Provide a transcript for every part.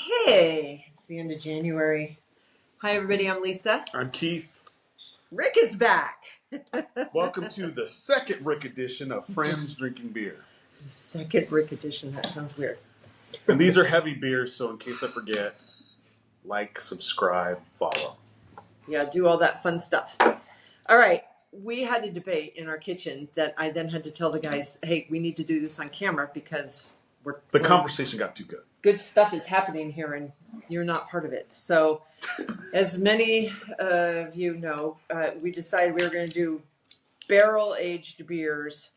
Hey, it's the end of January. Hi, everybody. I'm Lisa. I'm Keith. Rick is back. Welcome to the second Rick edition of Friends Drinking Beer. The second Rick edition. That sounds weird. And these are heavy beers, so in case I forget, like, subscribe, follow. Yeah, do all that fun stuff. All right. We had a debate in our kitchen that I then had to tell the guys, hey, we need to do this on camera because the conversation got too good. Good stuff is happening here and you're not part of it. So as many of you know, we decided we were going to do barrel-aged beers,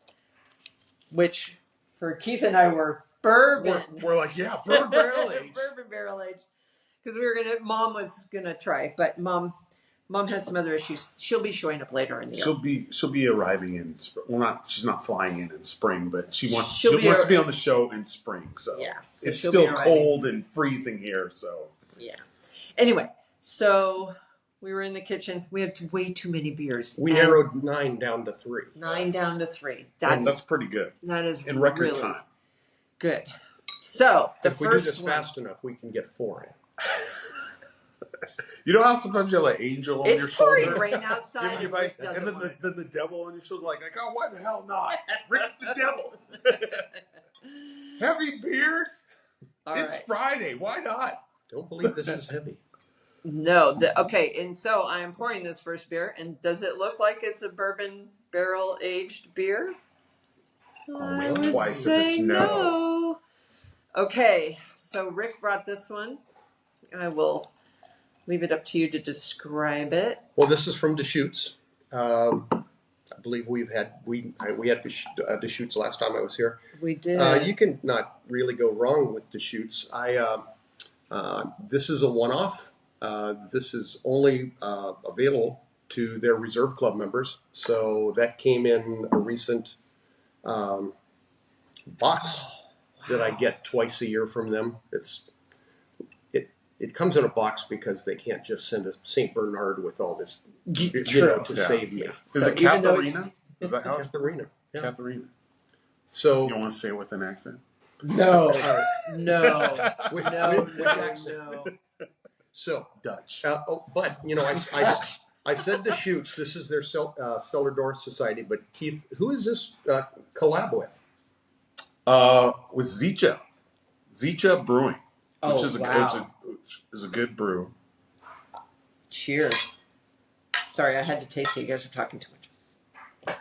which for Keith and I were bourbon. We're like, yeah, bourbon barrel-aged. Bourbon barrel-aged. Because Mom was going to try, but Mom has some other issues. She'll be showing up later in the year. She'll be arriving in spring. Well, she's not flying in spring, but she wants to be on the show in spring. So yeah, so it's still cold and freezing here. So yeah. Anyway, so we were in the kitchen. We had way too many beers. We narrowed 9 down to 3. 9 down to 3. That's pretty good. That is in record really time. Good. So if we do this fast enough, we can get 4 in. You know how sometimes you have an angel on your shoulder? It's pouring rain outside. And then the devil on your shoulder, like, oh, why the hell not? Rick's the devil. Heavy beers? It's Friday. Why not? Don't believe this is heavy. No. Okay, and so I am pouring this first beer, and does it look like it's a bourbon barrel-aged beer? I would twice say if it's no. Okay, so Rick brought this one. I will leave it up to you to describe it. Well, this is from Deschutes. I believe we had Deschutes last time I was here. We did. You can not really go wrong with Deschutes. This is a one-off. This is only available to their Reserve Club members. So that came in a recent box that I get twice a year from them. It comes in a box because they can't just send a St. Bernard with all this save me. Is it Catharina? Is that how it's Catharina? Yeah. Catharina. So you don't want to say it with an accent? No. No. With No. So Dutch. But I said Deschutes. This is their cellar door society. But Keith, who is this collab with? With Zicha Brewing. Which is a good brew. Cheers. Sorry, I had to taste it. You guys are talking too much.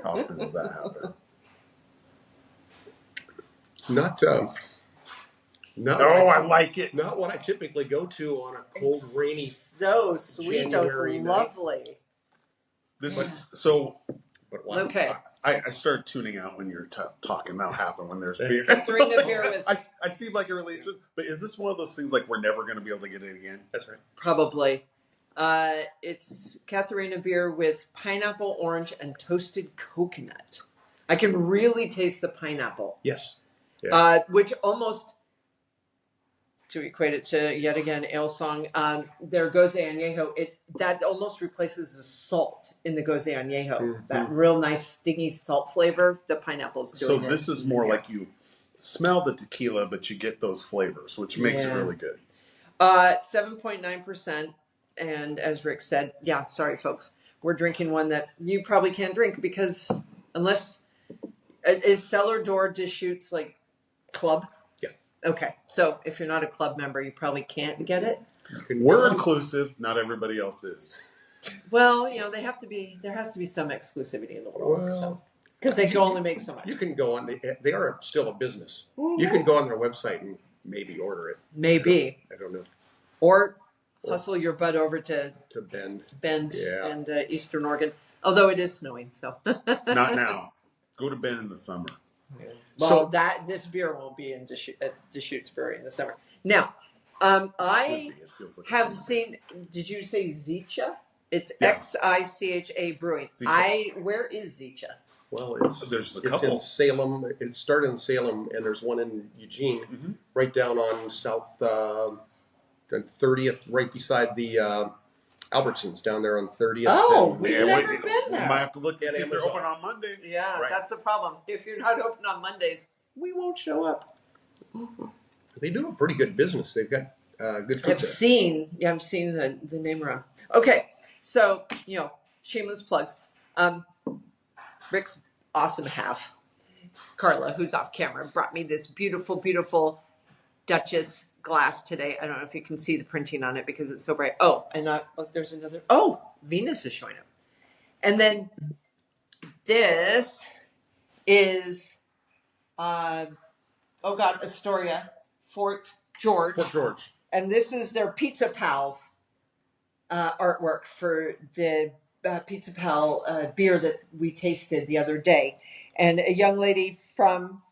How often does that happen? I like it. Not what I typically go to on a cold, rainy. So sweet, though. It's lovely. Okay. I started tuning out when you're talking. That'll happen when there's beer. Catharina beer with. I seem like a relation, but is this one of those things like we're never going to be able to get it again? That's right. Probably. It's Catharina beer with pineapple, orange, and toasted coconut. I can really taste the pineapple. Yes. Yeah. Which almost, to equate it to yet again Alesong, their Gose Añejo, that almost replaces the salt in the Gose Añejo. Mm-hmm. That real nice stingy salt flavor. The pineapple's doing it. So this is more like you smell the tequila, but you get those flavors, which makes it really good. 7.9%, and as Rick said, sorry folks, we're drinking one that you probably can't drink because unless is cellar door Deschutes like club? Okay, so if you're not a club member, you probably can't get it. We're inclusive. Not everybody else is. Well, there has to be some exclusivity in the world, because they can only make so much. You can go on. They are still a business. Mm-hmm. You can go on their website and maybe order it. Maybe. I don't know. Or hustle your butt over to Bend and Eastern Oregon. Although it is snowing, so not now. Go to Bend in the summer. Yeah. Well, this beer won't be in Deschutes Brewery in the summer. Now, I have seen. Did you say Zicha? It's Xicha Brewing. Where is Zicha? Well, there's a couple. It's in Salem. It started in Salem, and there's one in Eugene, right down on South 30th, right beside the Albertsons down there on 30th. Oh, we've never been there. We might have to look at if they're open on Monday. Yeah, right. That's the problem. If you're not open on Mondays, we won't show up. They do a pretty good business. They've got good food. I've seen the name around. Okay, so shameless plugs. Rick's awesome half, Carla, who's off camera, brought me this beautiful, beautiful Duchess glass today. I don't know if you can see the printing on it because it's so bright. Oh, and there's another. Oh, Venus is showing up. And then this is, Astoria, Fort George. Fort George. And this is their Pizza Pals artwork for the Pizza Pal beer that we tasted the other day. And a young lady from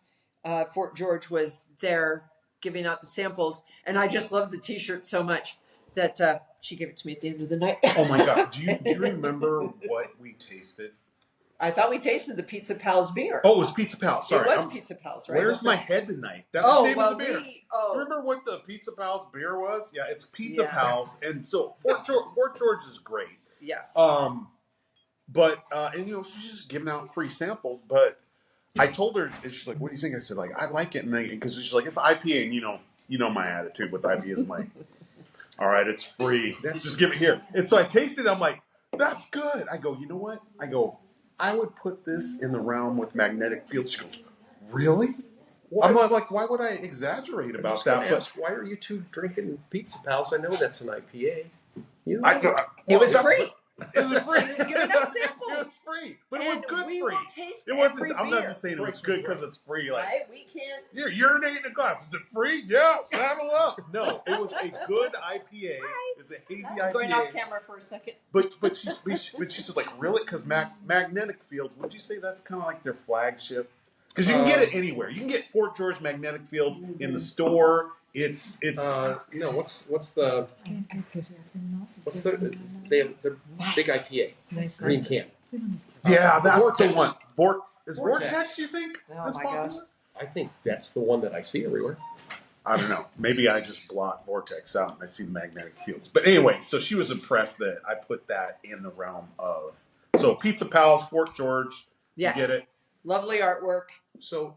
Fort George was there giving out the samples. And I just loved the t-shirt so much that she gave it to me at the end of the night. Oh my God. Do you remember what we tasted? I thought we tasted the Pizza Pals beer. Oh, it was Pizza Pals. Sorry. It was Pizza Pals, right? Where's my head tonight? That's the name of the beer. Remember what the Pizza Pals beer was? Yeah, it's Pizza Pals. And so Fort George is great. Yes. But she's just giving out free samples. But I told her, and she's like, "What do you think?" I said, "Like, I like it," and because she's like, "It's IPA," and you know my attitude with IPA is like, "All right, it's free. Just give it here." And so I tasted it. I'm like, "That's good." I go, "You know what?" I go, "I would put this in the realm with magnetic fields." She goes, "Really?" I'm like, "Why would I exaggerate about that?" But why are you two drinking Pizza Pals? I know that's an IPA. It was free. It was free. It was giving out samples. It was free, but it was good we free. Will taste it wasn't. Every I'm beer. not just saying it was good because it's free. Like, right? We can't. You're urinating in a glass. Is it free? Yeah, saddle up. No, it was a good IPA. It's a hazy IPA. Going off camera for a second. But she said, like, really? Because magnetic fields. Would you say that's kind of like their flagship? Because you can get it anywhere. You can get Fort George magnetic fields in the store. It's what's the they have the big IPA green can. Yeah, that's Vortex. the one. Is Vortex. Vortex, you think? Oh my gosh. I think that's the one that I see everywhere. I don't know. Maybe I just block Vortex out and I see the magnetic fields. But anyway, so she was impressed that I put that in the realm of. So Pizza Pals, Fort George. Yes. You get it? Lovely artwork. So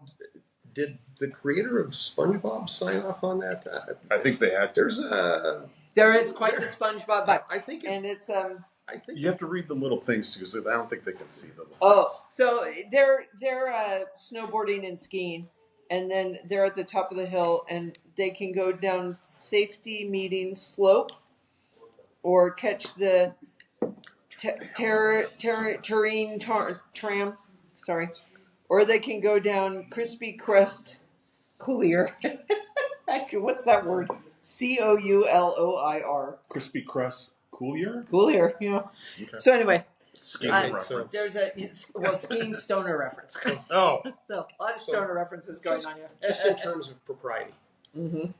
did the creator of SpongeBob sign off on that? I think they had to. There is quite the SpongeBob vibe. I think it's I think you have to read the little things too, because I don't think they can see the little things. So they're snowboarding and skiing, and then they're at the top of the hill, and they can go down safety meeting slope, or catch the terrain tram. Sorry, or they can go down Crispy Crest Coulier. What's that word? Couloir. Crispy Crust Coulier? Coulier, yeah. Okay. So anyway, Skiing reference. There's skiing stoner reference. Oh. So, a lot of stoner references going on here. Just in terms of propriety. Mm-hmm.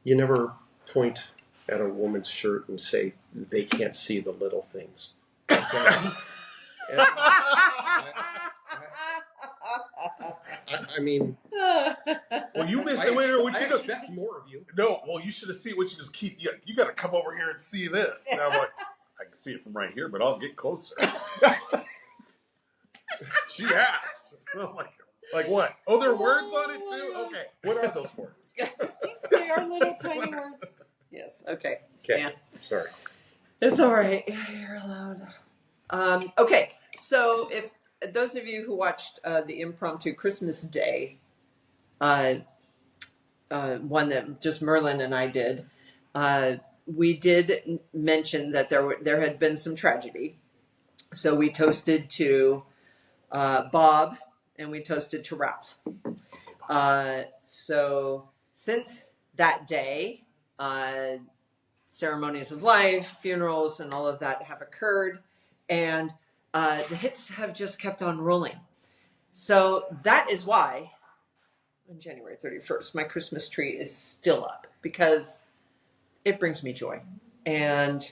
You never point at a woman's shirt and say, they can't see the little things. I mean, well, you missed it. I expect more of you. No, well, you should have seen what you just keep. You got to come over here and see this. And I'm like, I can see it from right here, but I'll get closer. She asked. So I'm like what? Oh, there are words on it too. Okay, what are those words? They are little tiny words. Yes. Okay. Yeah. Sorry. It's all right. You're allowed. Okay. So if those of you who watched the impromptu Christmas Day, one that just Merlin and I did, we did mention that there had been some tragedy. So we toasted to Bob and we toasted to Ralph. So since that day, ceremonies of life, funerals, and all of that have occurred, and the hits have just kept on rolling. So that is why on January 31st, my Christmas tree is still up, because it brings me joy. And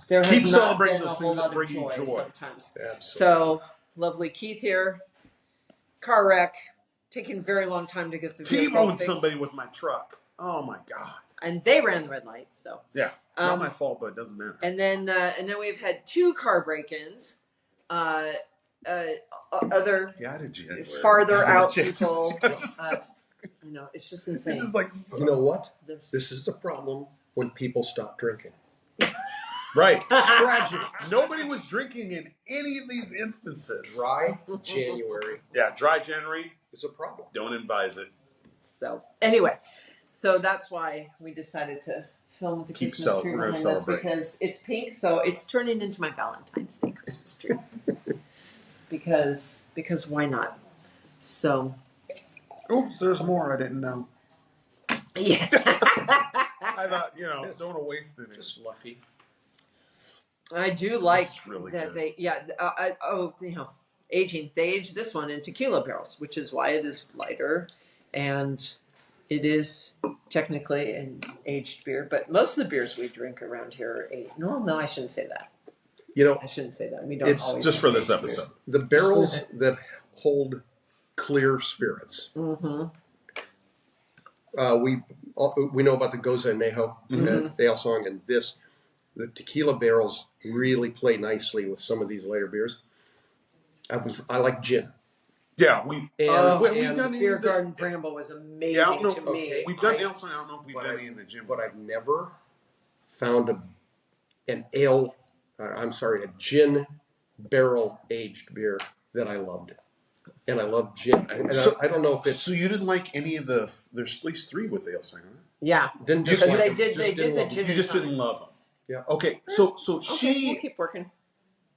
there has Keep not celebrating been those a whole things that lot of bring you joy. sometimes. Absolutely. So lovely Keith here, car wreck, taking a very long time to get the vehicle T-boned fixed. somebody with my truck. Oh my God. And they ran the red light, so. Yeah, not my fault, but it doesn't matter. And then we've had 2 car break-ins. Other farther out people I know, it's just insane. It's just like, You know what? There's- This is the problem when people stop drinking. right. Tragic. Nobody was drinking in any of these instances. Dry January Yeah, dry January. is a problem. Don't advise it. So anyway, so that's why we decided to film with the Keep Christmas tree we're gonna behind us, celebrate. because it's pink, so it's turning into my Valentine's Day Christmas tree. because why not? So Oops, there's more I didn't know. yeah. I thought, don't want to waste it. Just lucky. I do like This is really that good. they aging. They aged this one in tequila barrels, which is why it is lighter, and it is technically an aged beer. But most of the beers we drink around here are aged. No, I shouldn't say that. I shouldn't say that. We don't. It's always Just for drink this aged episode. the barrels that hold clear spirits. beers. Mm-hmm. We know about the Goza Anejo at Alesong, and the tequila barrels really play nicely with some of these later beers. I like gin. Yeah, we've And done Beer any of the- Garden Bramble was amazing Yeah, I don't know. to me. We've done Alesong. I don't know if we've done any in the gym. but I've never found a gin barrel aged beer that I loved. And I love gin. I don't know if it's So you didn't like any of the? There's at least 3 with Alesong, right? Yeah, didn't because like they them. did. They Just did didn't the love them. gin. You just and tonic. didn't love them. Yeah. Okay, so Okay, we'll keep working.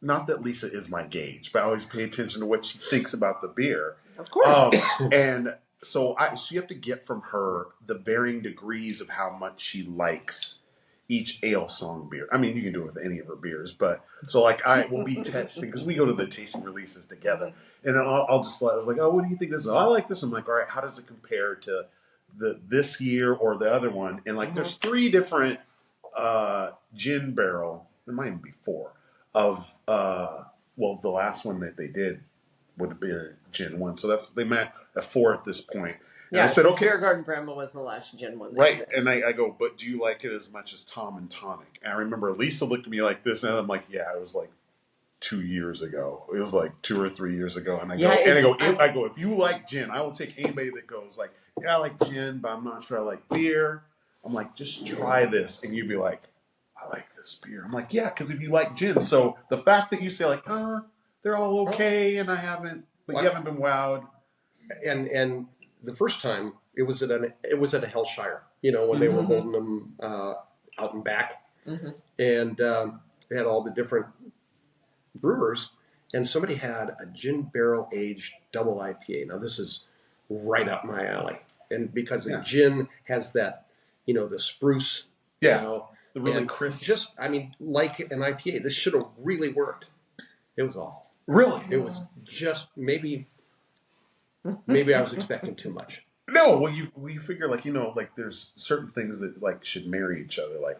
not that Lisa is my gauge, but I always pay attention to what she thinks about the beer. Of course. And so you have to get from her the varying degrees of how much she likes each Alesong beer. I mean, you can do it with any of her beers, but so I will be testing because we go to the tasting releases together, and I'll just let her like, oh, what do you think this is? Oh, I like this. I'm like, all right, how does it compare to this year or the other one? And there's 3 different gin barrel. There might even be 4 of the last one that they did would have been a gin one. So they met at 4 at this point. And I said, because okay, Beer Garden Bramble was the last gin one. right. And I go, but do you like it as much as Tom and Tonic? And I remember Lisa looked at me like this, and I'm like, yeah, it was like 2 years ago. It was like 2 or 3 years ago. And I go, if you like gin, I will take anybody that goes like, yeah, I like gin, but I'm not sure I like beer. I'm like, just try this, and you'd be like, I like this beer. I'm like, yeah, because if you like gin, so the fact that you say like, they're all okay, and you haven't been wowed. And the first time it was at a Hellshire, when they were holding them out and back, and they had all the different brewers, and somebody had a gin barrel aged double IPA. Now this is right up my alley, and because the gin has that, the spruce, The really and crisp. like an IPA. This should have really worked. It was awful. Really? It was just maybe I was expecting too much. No, well, you figure there's certain things that should marry each other, like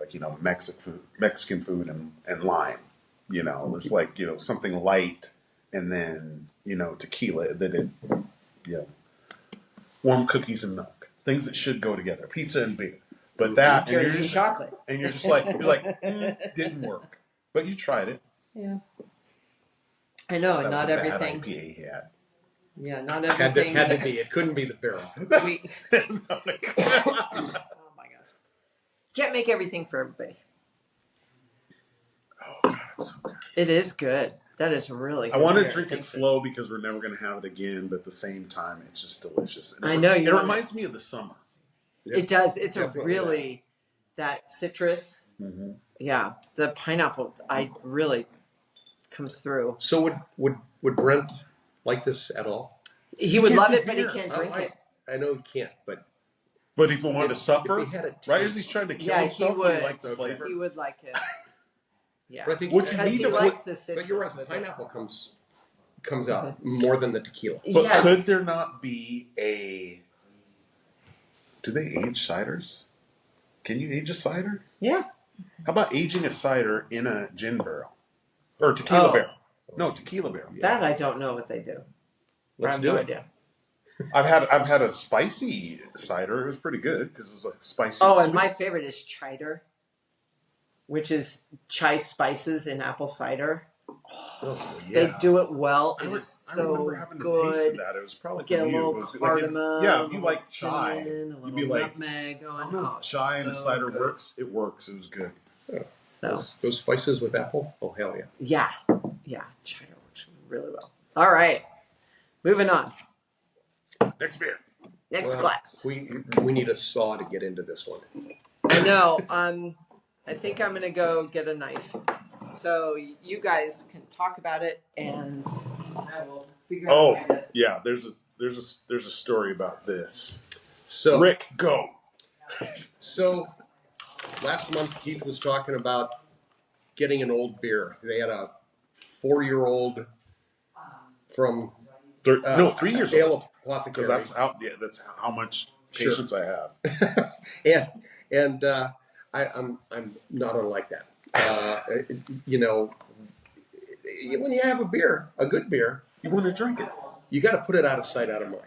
Mexican food and lime. There's something light, and then tequila that warm cookies and milk, things that should go together, pizza and beer. But that and Jersey chocolate, and you're just like didn't work, but you tried it. Yeah, I know, That not was a bad everything. IPA he had. Yeah, not Had everything. to be. It couldn't be the barrel. Oh my gosh, can't make everything for everybody. Oh God, it's so good. It is good. That is really good. I want to beer. drink it Thanks. slow because we're never going to have it again, but at the same time, it's just delicious. And I know you It wanna- reminds me of the summer. It does. It's a Definitely really that citrus. Mm-hmm. Yeah, the pineapple. I really comes through. So would Brent like this at all? He would can't love do it, but he beer. can't drink it. I know he can't, but But if he wanted to suffer, if he had a taste, right as he's trying to kill Yeah, he himself, would. he liked the flavor. He would like it. Yeah, But I think What you because need he to- likes the citrus. But you're right. The with it. pineapple comes out more than the tequila. But Yes. could there not be a? Do they age ciders? Can you age a cider? Yeah. How about aging a cider in a gin barrel or tequila Oh. barrel? No, tequila barrel. That I don't know what they do. I Let's have do no it. idea. I've had a spicy cider. It was pretty good because it was like spicy. Oh, and sweet. my favorite is chider, which is chai spices in apple cider. Oh, They yeah. do it well. It I is remember so having the taste of good. that. It was probably Get a from you. little It was like cardamom, yeah, a if you little like chai, cinnamon, a you'd be little like, nutmeg I going. don't know Oh, if chai and a so cider good. works. It works. It was good. Yeah. So Those spices with apple? Oh, hell yeah. yeah, cider works really well. All right, moving on. Next beer. Next Well, glass. We need a saw to get into this one. I know. I think I'm gonna go get a knife. So you guys can talk about it, and I will figure out. Oh, a way to... yeah. There's a story about this. So Rick, go. So last month Keith was talking about getting an old beer. They had a 4-year-old from 3 years Ale old. Apothecary. Because that's how much patience I have. and I'm not unlike that. You know, when you have a beer, a good beer, You want to drink it. you got to put it out of sight, out of mind.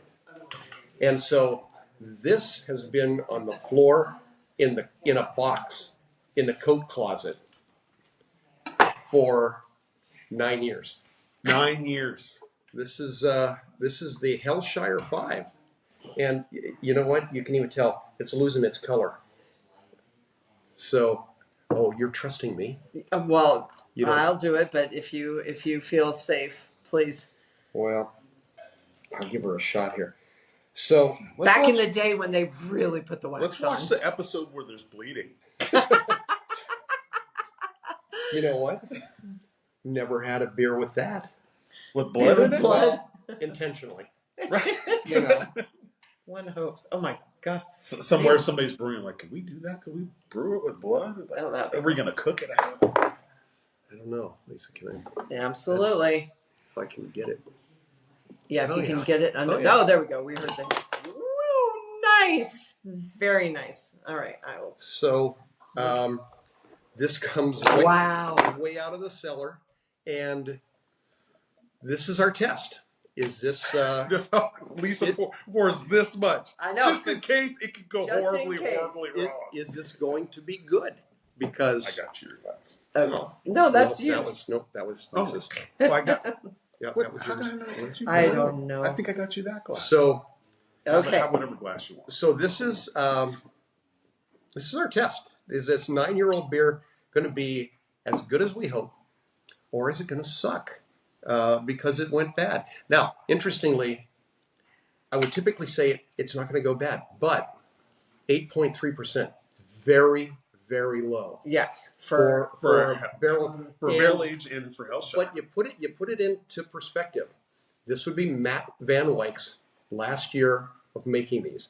And so this has been on the floor in a box in the coat closet for 9 years. 9 years. This is the Hellshire V, and you know what? You can even tell it's losing its color. So, oh, you're trusting me? Well, You know, I'll do it, but if you feel safe, please. well, I'll give her a shot here. So Back in the day when they really put the wax Let's on. watch the episode where there's bleeding. you know what? Never had a beer with that. With Beer blood with in it? blood. Intentionally. Right. You know. One hopes. Oh my god. Somewhere somebody's brewing like, can we do that? Can we brew it with blood? Like, Oh, that'd be are we gross. going to cook it out? I don't know, Lisa. Can I? Absolutely. If I can get it. Yeah, if Oh, you yeah. can get it under. Oh, yeah. Oh, there we go. We heard the. Woo, nice. Very nice. All right, I will. So, this comes Wow. way out of the cellar, and this is our test. Is this Just how Lisa pours this much. I know, Just in case it could go just in horribly case. wrong. is this going to be good? Because I got you your glass. Okay. No, that's no, yours. that was Oh. Lisa's. Well, I got. Yeah, What, that was how yours. did I know that you I got it? don't know. I think I got you that glass. So Okay. Have whatever glass you want. So this is our test. Is this 9-year-old beer going to be as good as we hope, or is it going to suck because it went bad? Now, interestingly, I would typically say it's not going to go bad, but 8.3%, very, very low Yes. for barrel For and- barrel age and for Hellshire. But you put it into perspective. This would be Matt Van Wyck's last year of making these.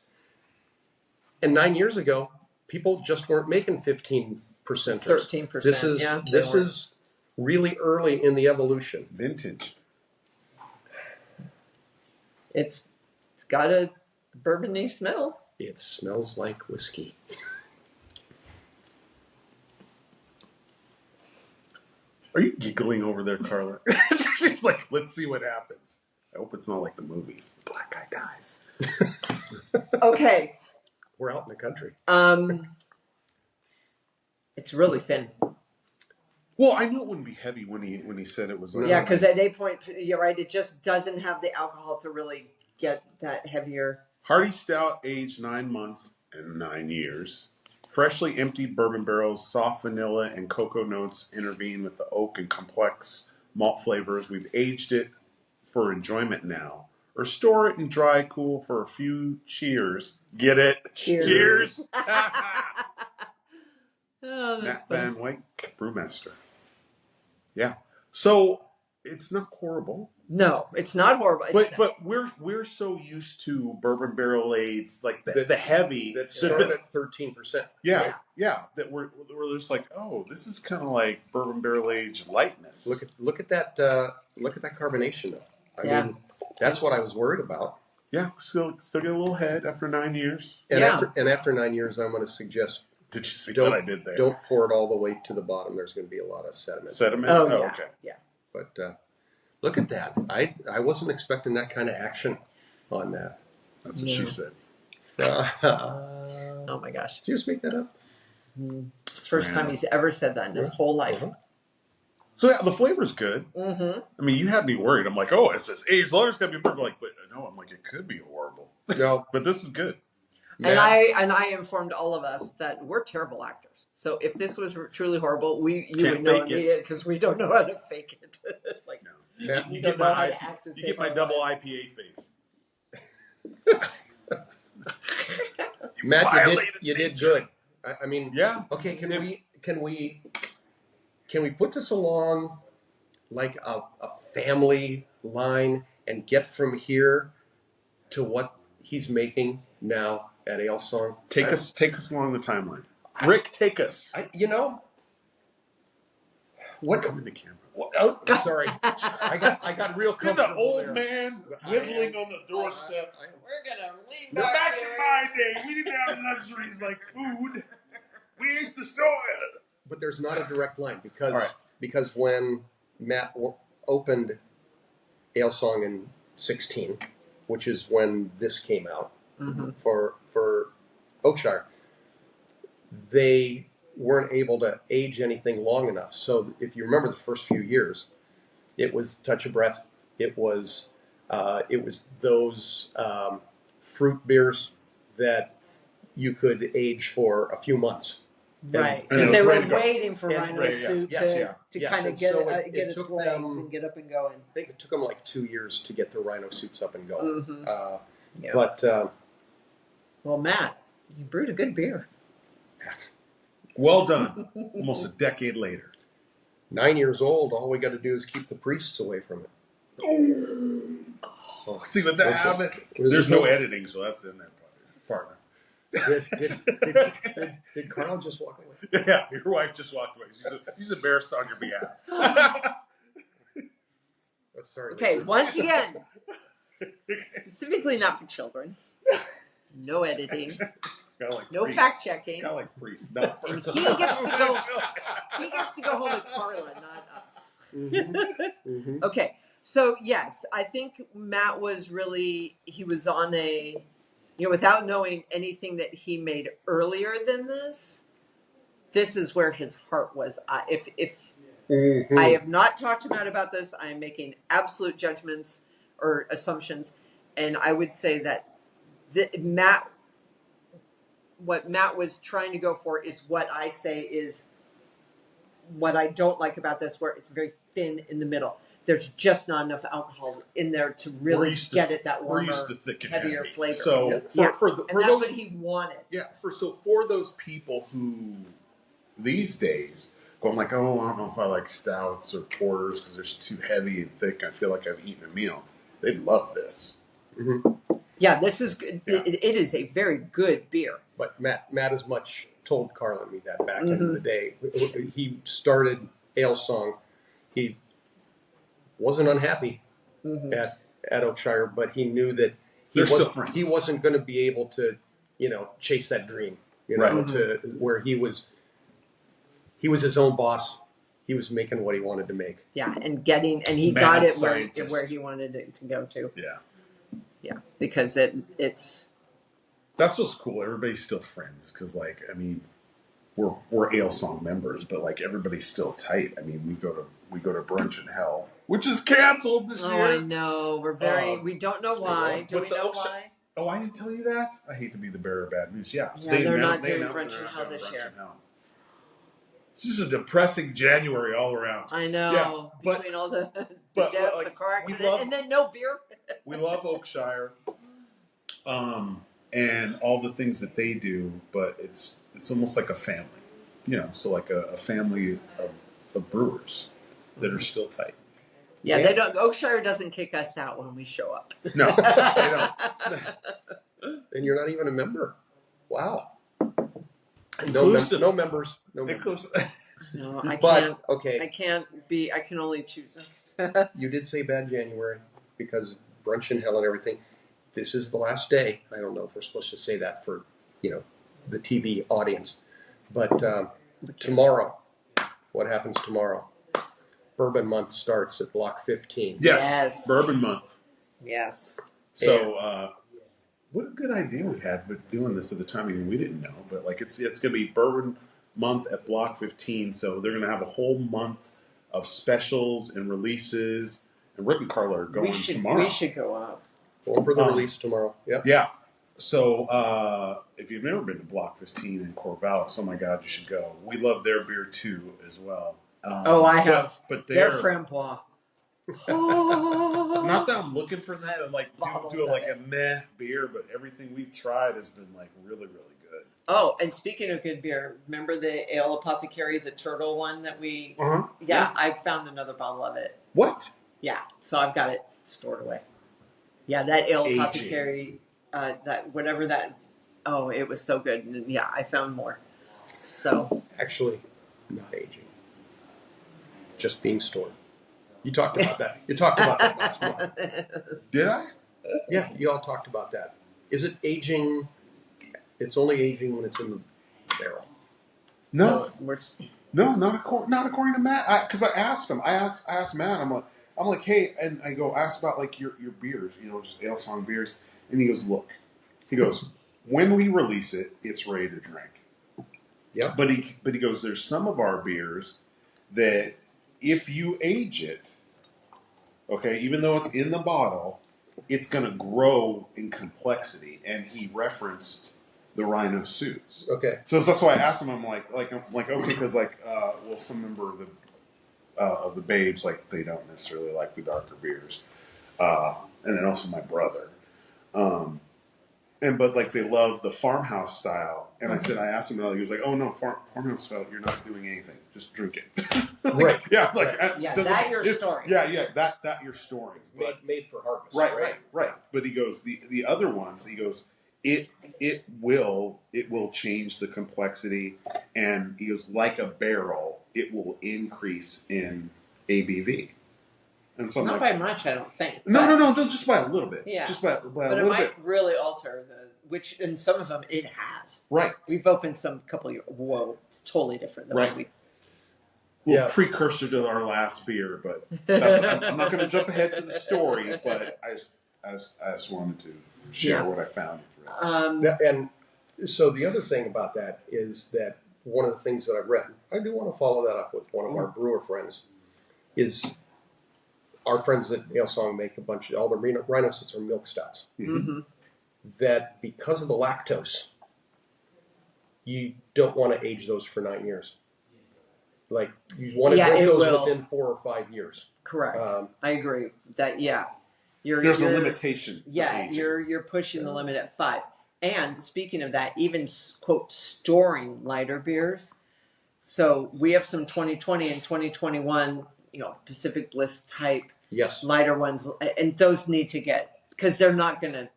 And 9 years ago, people just weren't making 15%. 13%. This is yeah, this is really early in the evolution. Vintage. It's got a bourbony smell. It smells like whiskey. Are you giggling over there, Carla? She's like, let's see what happens. I hope it's not like the movies. The black guy dies. Okay. We're out in the country. It's really thin. Well, I knew it wouldn't be heavy when he said it was. Yeah, because at 8 point, you're right. It just doesn't have the alcohol to really get that heavier. Hearty stout, aged 9 months and 9 years. Freshly emptied bourbon barrels, soft vanilla and cocoa notes intervene with the oak and complex malt flavors. We've aged it for enjoyment now, or store it in dry cool for a few cheers. Get it? Cheers. Cheers. Oh, that's Matt funny. Van Wyck, brewmaster. Yeah. So it's not horrible. No, it's not horrible. It's But we're so used to bourbon barrel aged, like the heavy That started at 13%. yeah that we're just like, oh, this is kind of like bourbon barrel aged lightness. Look at that carbonation though. I Yeah. mean, that's what I was worried about. Yeah, still get a little head after 9 years. And Yeah. after 9 years, I'm going to suggest Did you see Don't- what I did there? don't pour it all the way to the bottom. There's going to be a lot of sediment. Sediment. Oh, yeah. Okay. Yeah. But look at that. I wasn't expecting that kind of action on that. That's what she said. Did Oh my gosh. you just make that up? It's the first time he's ever said that in his whole life. Uh-huh. So yeah, the flavor's good. Mm-hmm. I mean, you had me worried. I'm like, oh, it's just aged longer. It's gonna be perfect. Like, but no, I'm like, it could be horrible. No, But this is good. And Matt, I informed all of us that we're terrible actors. So if this was truly horrible, you Can't would know fake it. immediately because we don't know how to fake it. Like Matt, we You don't get know how my to act. To you save get my our double lives. IPA face. Matt, Violated you did nature. good. I mean, Yeah. okay. Can we put this along like a family line and get from here to what he's making now at Alesong? Take us along the timeline. Rick, take us. What? Come in the camera. Oh, sorry. I got real You're comfortable the old there. man whittling on the doorstep. We're gonna lean We're back back in here. my day. We didn't have luxuries like food. We ate the soil. But there's not a direct line because All right. because when Matt opened Alesong in 16, which is when this came out Mm-hmm. for Oakshire, they weren't able to age anything long enough. So if you remember the first few years, it was Touch of Brett. It was those fruit beers that you could age for a few months. Right, And because it they was were ready to go. waiting for And Rhino ready, yeah. Soup Yes, to yes. kind of And get so get it its took legs them- and get up and going. I think it took them like 2 years to get the Rhino suits up and going. Mhm. Yeah. But Well, Matt, you brewed a good beer. Well done. Almost a decade later. 9 years old, all we got to do is keep the priests away from it. Oh, see what that Was it- happened? was There's it- no editing, so that's in there, partner. Did Carl just walk away? Yeah, your wife just walked away. She's embarrassed on your behalf. Oh, sorry. Okay, Lisa. once again, specifically not for children. No editing, Kinda like no priest. fact checking. Kind of like priest. No, And he gets to go. He gets to go home with Carla, not us. Mhm. Okay, so yes, I think Matt was really, he was on a, without knowing anything that he made earlier than this is where his heart was. If Mhm. I have not talked to Matt about this, I am making absolute judgments or assumptions, and I would say that what Matt was trying to go for is what I say is what I don't like about this, where it's very thin in the middle. There's just not enough alcohol in there to really get it that We're warmer, used to thick and heavier heavy. flavor. So Yeah. for and for that's those what he wanted. for those people who these days go, I'm like, oh, I don't know if I like stouts or porters because they're too heavy and thick. I feel like I've eaten a meal. They'd love this. Mhm. Yeah, this is good. Yeah. It is a very good beer. But Matt as much told Carl and me that back in Mhm. the day. He started Alesong. He wasn't unhappy Mhm. at Oakshire, but he knew that They're still friends. he wasn't going to be able to, chase that dream, Right. to where he was his own boss. He was making what he wanted to make. Yeah, and he Mad got it scientist. where he wanted it to go to. Yeah. Yeah, because it's That's what's cool. Everybody's still friends because, like, I mean, we're Alesong members, but like everybody's still tight. I mean, we go to brunch in hell, which is canceled this year. I know we're very we don't know why. Do but we the know Oakshire- why? Oh, I didn't tell you that. I hate to be the bearer of bad news. Yeah, Yeah, they're not doing announced brunch they're in not hell doing this brunch year. in hell. It's just a depressing January all around. I know Yeah, but- between all the but, deaths, like, the car we accident, love- and then no beer. We love Oakshire, and all the things that they do, but it's almost like a family, So like a family of brewers that are still tight. Yeah, they don't. Oakshire doesn't kick us out when we show up. No, they don't. And you're not even a member. Wow. Inclusive. No members. No members. Inclusive. No, I But can't. okay, I can't be. I can only choose. you did say bad January because brunch in hell and everything. This is the last day. I don't know if we're supposed to say that for the TV audience, but tomorrow, what happens tomorrow? Bourbon month starts at block 15. Yes, Bourbon Month. Yes. So, what a good idea we had with doing this at the time. I mean, we didn't know, but like it's going to be Bourbon Month at Block 15. So they're going to have a whole month of specials and releases. And Rick and Carla are going tomorrow. We should go up. Going for the release tomorrow. Yep. Yeah. So if you've never been to Block 15 in Corvallis, oh my God, you should go. We love their beer too as well. I have. But They're Frambois. Not that I'm looking for them to like do like a meh beer, but everything we've tried has been like really, really good. Oh, and speaking of good beer, remember the Ale Apothecary, the turtle one that we... Uh-huh. Yeah, I found another bottle of it. What? Yeah, so I've got it stored away. Yeah, that Ale Aging. Apothecary, that whatever that... Oh, it was so good. And yeah, I found more. So... Actually, not aging. Just being stored. You talked about that. You talked about that last month. Did I? Yeah, you all talked about that. Is it aging? It's only aging when it's in the barrel. No, So no, not according to Matt. Because I asked him. I asked Matt. I'm like, hey, and I go ask about like your beers, just Alesong beers, and he goes, look, when we release it, it's ready to drink. Yep. But he goes, there's some of our beers that if you age it, okay, even though it's in the bottle, it's going to grow in complexity. And he referenced the Rhino suits. Okay. So that's why I asked him. I'm like okay, because some member of the babes, like, they don't necessarily like the darker beers, and then also my brother, but like they love the farmhouse style. And I asked him, he was like, oh no, farmhouse style, you're not doing anything, just drink it. Right. Yeah. that you're storing. Yeah. That you're storing. Made for harvest. Right. But he goes, the other ones, he goes, it will change the complexity, and he goes, like a barrel, it will increase in ABV. And so not by much, I don't think. No, just by a little bit. Yeah. Just by a But little it might bit. really alter which in some of them it has. Right. We've opened some couple of years. Whoa, it's totally different than what we... Little precursor to our last beer, but I'm not going to jump ahead to the story, but I just wanted to share what I found. And so the other thing about that is that one of the things that I've read, I do want to follow that up with one of our brewer friends, is our friends at Alesong make a bunch of, all the Rhino sits are milk stouts. Mm-hmm. That because of the lactose, you don't want to age those for 9 years. Like, you want to drink those within 4 or 5 years. Correct. I agree. That, there's a limitation. Yeah, you're pushing the limit at 5. And speaking of that, even, quote, storing lighter beers. So we have some 2020 and 2021, Pacific Bliss type lighter ones. And those need to get, because they're not going to,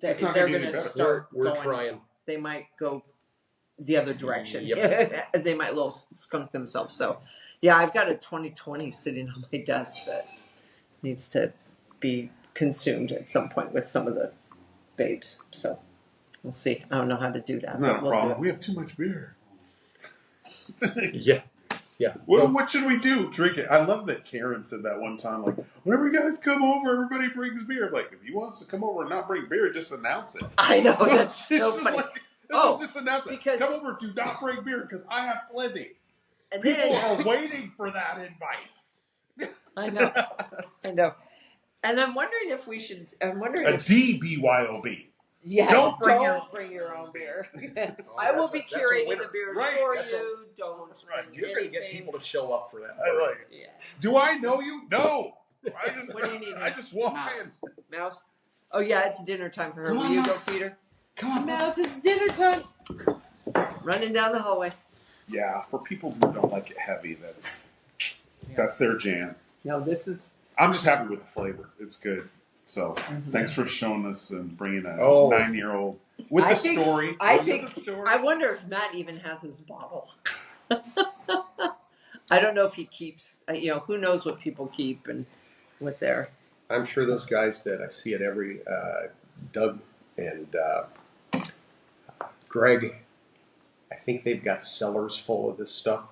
they're going to start We're going. trying. They might go the other direction. Yep. They might little skunk themselves. So, yeah, I've got a 2020 sitting on my desk that needs to be consumed at some point with some of the babes. So we'll see. I don't know how to do that. It's not a problem. We have too much beer. Yeah. What should we do? Drink it. I love that Karen said that one time. Like, whenever you guys come over, everybody brings beer. Like, if he wants to come over and not bring beer, just announce it. I know, that's so funny. Just announce it. Come over, do not bring beer because I have plenty. And People are waiting for that invite. I know. And I'm wondering if we should. I'm wondering if DBYOB. Yeah, don't bring your own beer. I will be curating the beers for you. Don't. You're going to get people to show up for that. Yeah. Do I know you? No. What do you need? I just walked in. Mouse. Oh yeah, it's dinner time for her. Will you go feed her? Come on, Mouse. It's dinner time. Running down the hallway. Yeah, for people who don't like it heavy, that's their jam. No, this is. I'm just happy with the flavor. It's good. So thanks for showing us and bringing a 9-year-old with the story. I wonder if Matt even has his bottle. I don't know if he keeps. Who knows what people keep and what they're. I'm sure those guys that I see at every Doug and Greg, I think they've got cellars full of this stuff.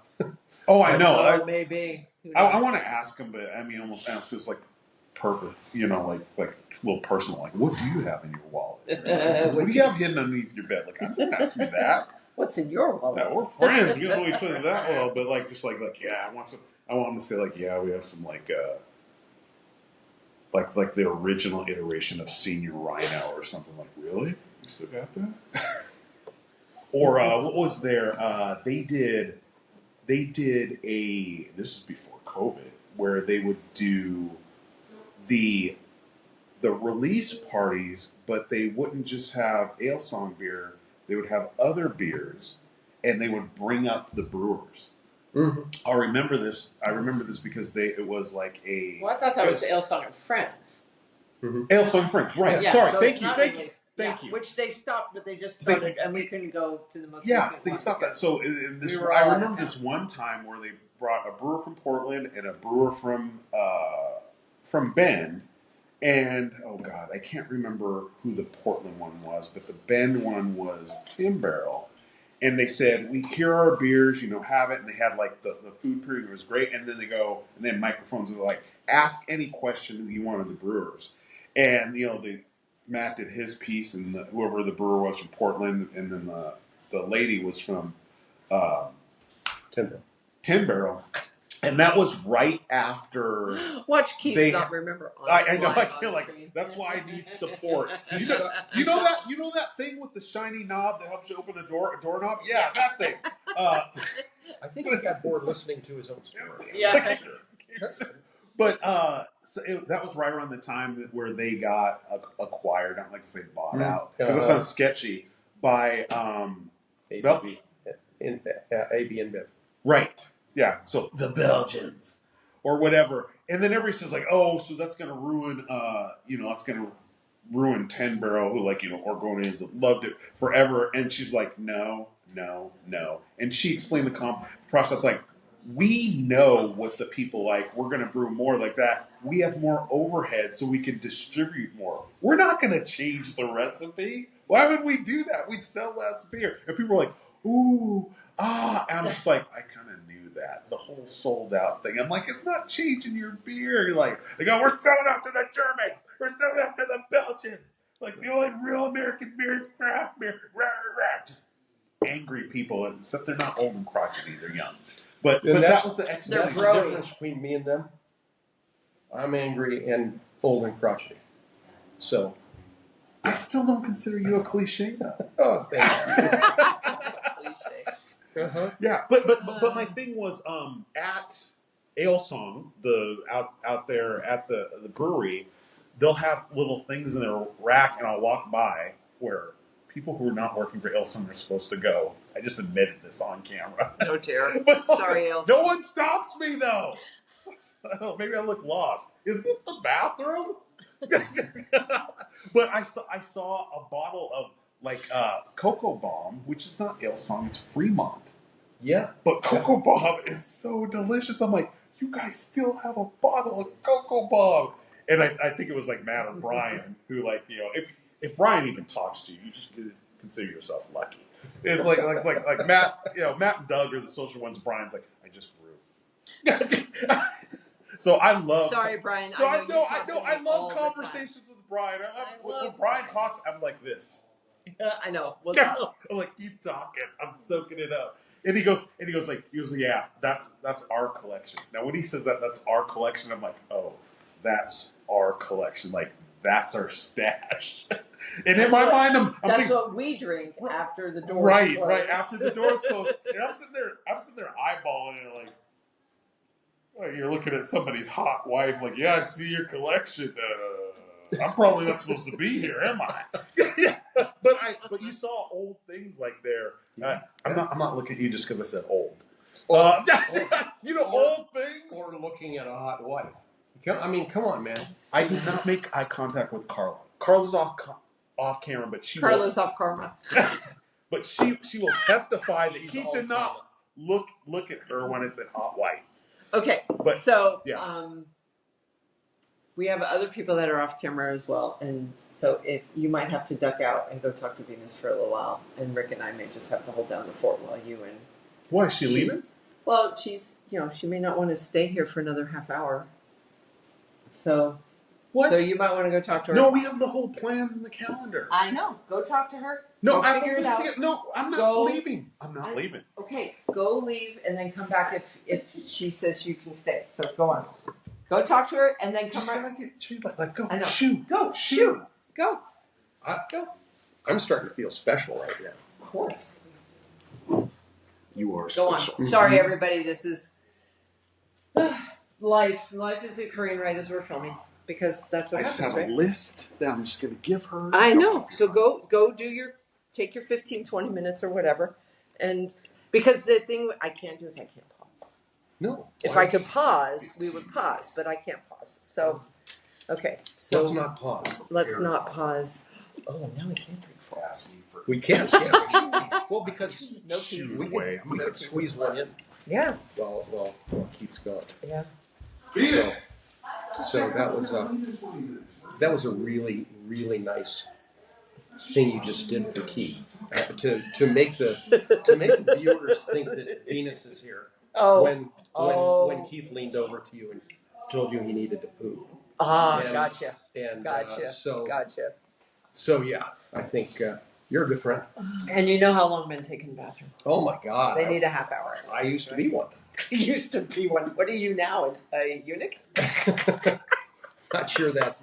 Oh, I know. Maybe. I want to ask him, but I mean, almost feels like purpose, like a little personal. Like, what do you have in your wallet? What do you have hidden underneath your bed? Like, I don't ask me that. What's in your wallet? Yeah, we're friends. We don't know each other that well, but I I want them to say like, yeah, we have some like the original iteration of Senior Rhino or something. Like, really? You still got that? Or what was there? They did a. This is before COVID, where they would do the release parties, but they wouldn't just have Alesong beer. They would have other beers, and they would bring up the brewers. Mm-hmm. I remember this. Because it was like a. Well, I thought that was Alesong and Friends. Mm-hmm. Alesong Friends, right? Yeah, Sorry, so thank it's you, not thank you, released. thank Yeah, you. Which they stopped, but they just started, and we couldn't go to the most recent They one stopped that. because So in this, we were I all out of remember town. this one time where they brought a brewer from Portland and a brewer from Bend, and oh god, I can't remember who the Portland one was, but the Bend one was Tim Barrel. And they said, here are our beers, have it. And they had like the food period, it was great. And then they go, and then microphones were like, ask any question that you want of the brewers. And, Matt did his piece, and whoever the brewer was from Portland, and then the lady was from Tin Barrel. And that was right after. Watch Keith not remember. I know. I feel like that's why I need support. You know that thing with the shiny knob that helps you open a doorknob. Yeah, that thing. I think he got bored listening to his own story. Yeah. But that was right around the time where they got acquired. I don't like to say bought out because that sounds sketchy by AB and Bev. Right. Yeah. So the Belgians or whatever, and then everybody says like, oh, so that's going to ruin, that's going to ruin 10 Barrel, who Oregonians that loved it forever. And she's like, no. And she explained the process like, we know what the people like. We're going to brew more like that. We have more overhead so we can distribute more. We're not going to change the recipe. Why would we do that? We'd sell less beer. And people are like, ooh, and I'm just like, I kind of knew that. The whole sold out thing. I'm like, it's not changing your beer. You're like, they go, we're selling out to the Germans. We're selling out to the Belgians. Like, the only real American beer is craft beer. Rah, rah. Just angry people, except they're not old and crotchety. They're young. But that was the explanation. That's the difference between me and them. I'm angry and old and crotchety. So. I still don't consider you a cliche, though. Oh, thank you. Uh-huh. Yeah, but my thing was at Alesong, out there at the brewery, they'll have little things in their rack, and I'll walk by where people who are not working for Alesong are supposed to go. I just admitted this on camera. No dear. But sorry, Alesong. No one stops me though. Maybe I look lost. Is this the bathroom? But I saw a bottle of Cocoa Bomb, which is not Alesong, it's Fremont. Yeah. But Cocoa Bomb is so delicious. I'm like, you guys still have a bottle of Cocoa Bomb. And I think it was like Matt or Brian who if Brian even talks to you, you just consider yourself lucky. It's like Matt, Matt and Doug are the social ones. Brian's like, I just brew. So I love. Sorry, Brian. So I love conversations with Brian. When Brian talks, I'm like this. I know. Well, I'm like, keep talking. I'm soaking it up. And he goes, yeah, that's our collection. Now when he says that's our collection, I'm like, oh, that's our collection. Like that's our stash. And in my mind, I'm that's thinking, what we drink after the doors right, close. right after the doors close. And I'm sitting there eyeballing it like. Well, you're looking at somebody's hot wife, like, yeah, I see your collection. I'm probably not supposed to be here, am I? Yeah. But you saw old things like there. I'm not looking at you just because I said old. Old things. Or looking at a hot wife. I mean, come on, man. I did not make eye contact with Carla. Carla's off camera, but Carla's off camera. But she will testify that Keith did not camera. look at her when I said hot wife. Okay, but so yeah. We have other people that are off camera as well, and so if you might have to duck out and go talk to Venus for a little while, and Rick and I may just have to hold down the fort while you and. Why is she leaving? Well, she's she may not want to stay here for another half hour. So. What? So you might want to go talk to her. No, we have the whole plans in the calendar. I know. Go talk to her. No, figure it out. No, I'm not leaving. I'm not leaving. Okay, go leave and then come back if she says you can stay. So go on. Go talk to her and then come back. She's like, go, I know. shoot. Go, shoot. Go. Go. I'm starting to feel special right now. Of course. You are Go special. on. Sorry, everybody. This is life. Life is occurring right as we're filming because that's what I happens, just have right? a list that I'm just going to give her. I know. So go take your 15, 20 minutes or whatever. And because the thing I can't do is I can't pause. No. If I could pause, we would pause, but I can't pause. So, okay. So let's not pause. Let's not pause. Oh, now we can't drink full. We can't. Yeah. Well, because No Keith. we could squeeze one in. Yeah. Well, Keith's gone. Yeah. So that was a really, really nice thing you just did for Keith. To make the viewers think that Venus is here. Oh. When Keith leaned over to you and told you he needed to poop. Gotcha. And Gotcha. Gotcha. So yeah, I think you're a good friend. And you know how long men take in the bathroom? Oh my God. They need a half hour. I used to be one. You used to be one. What are you now? A eunuch? Not sure that.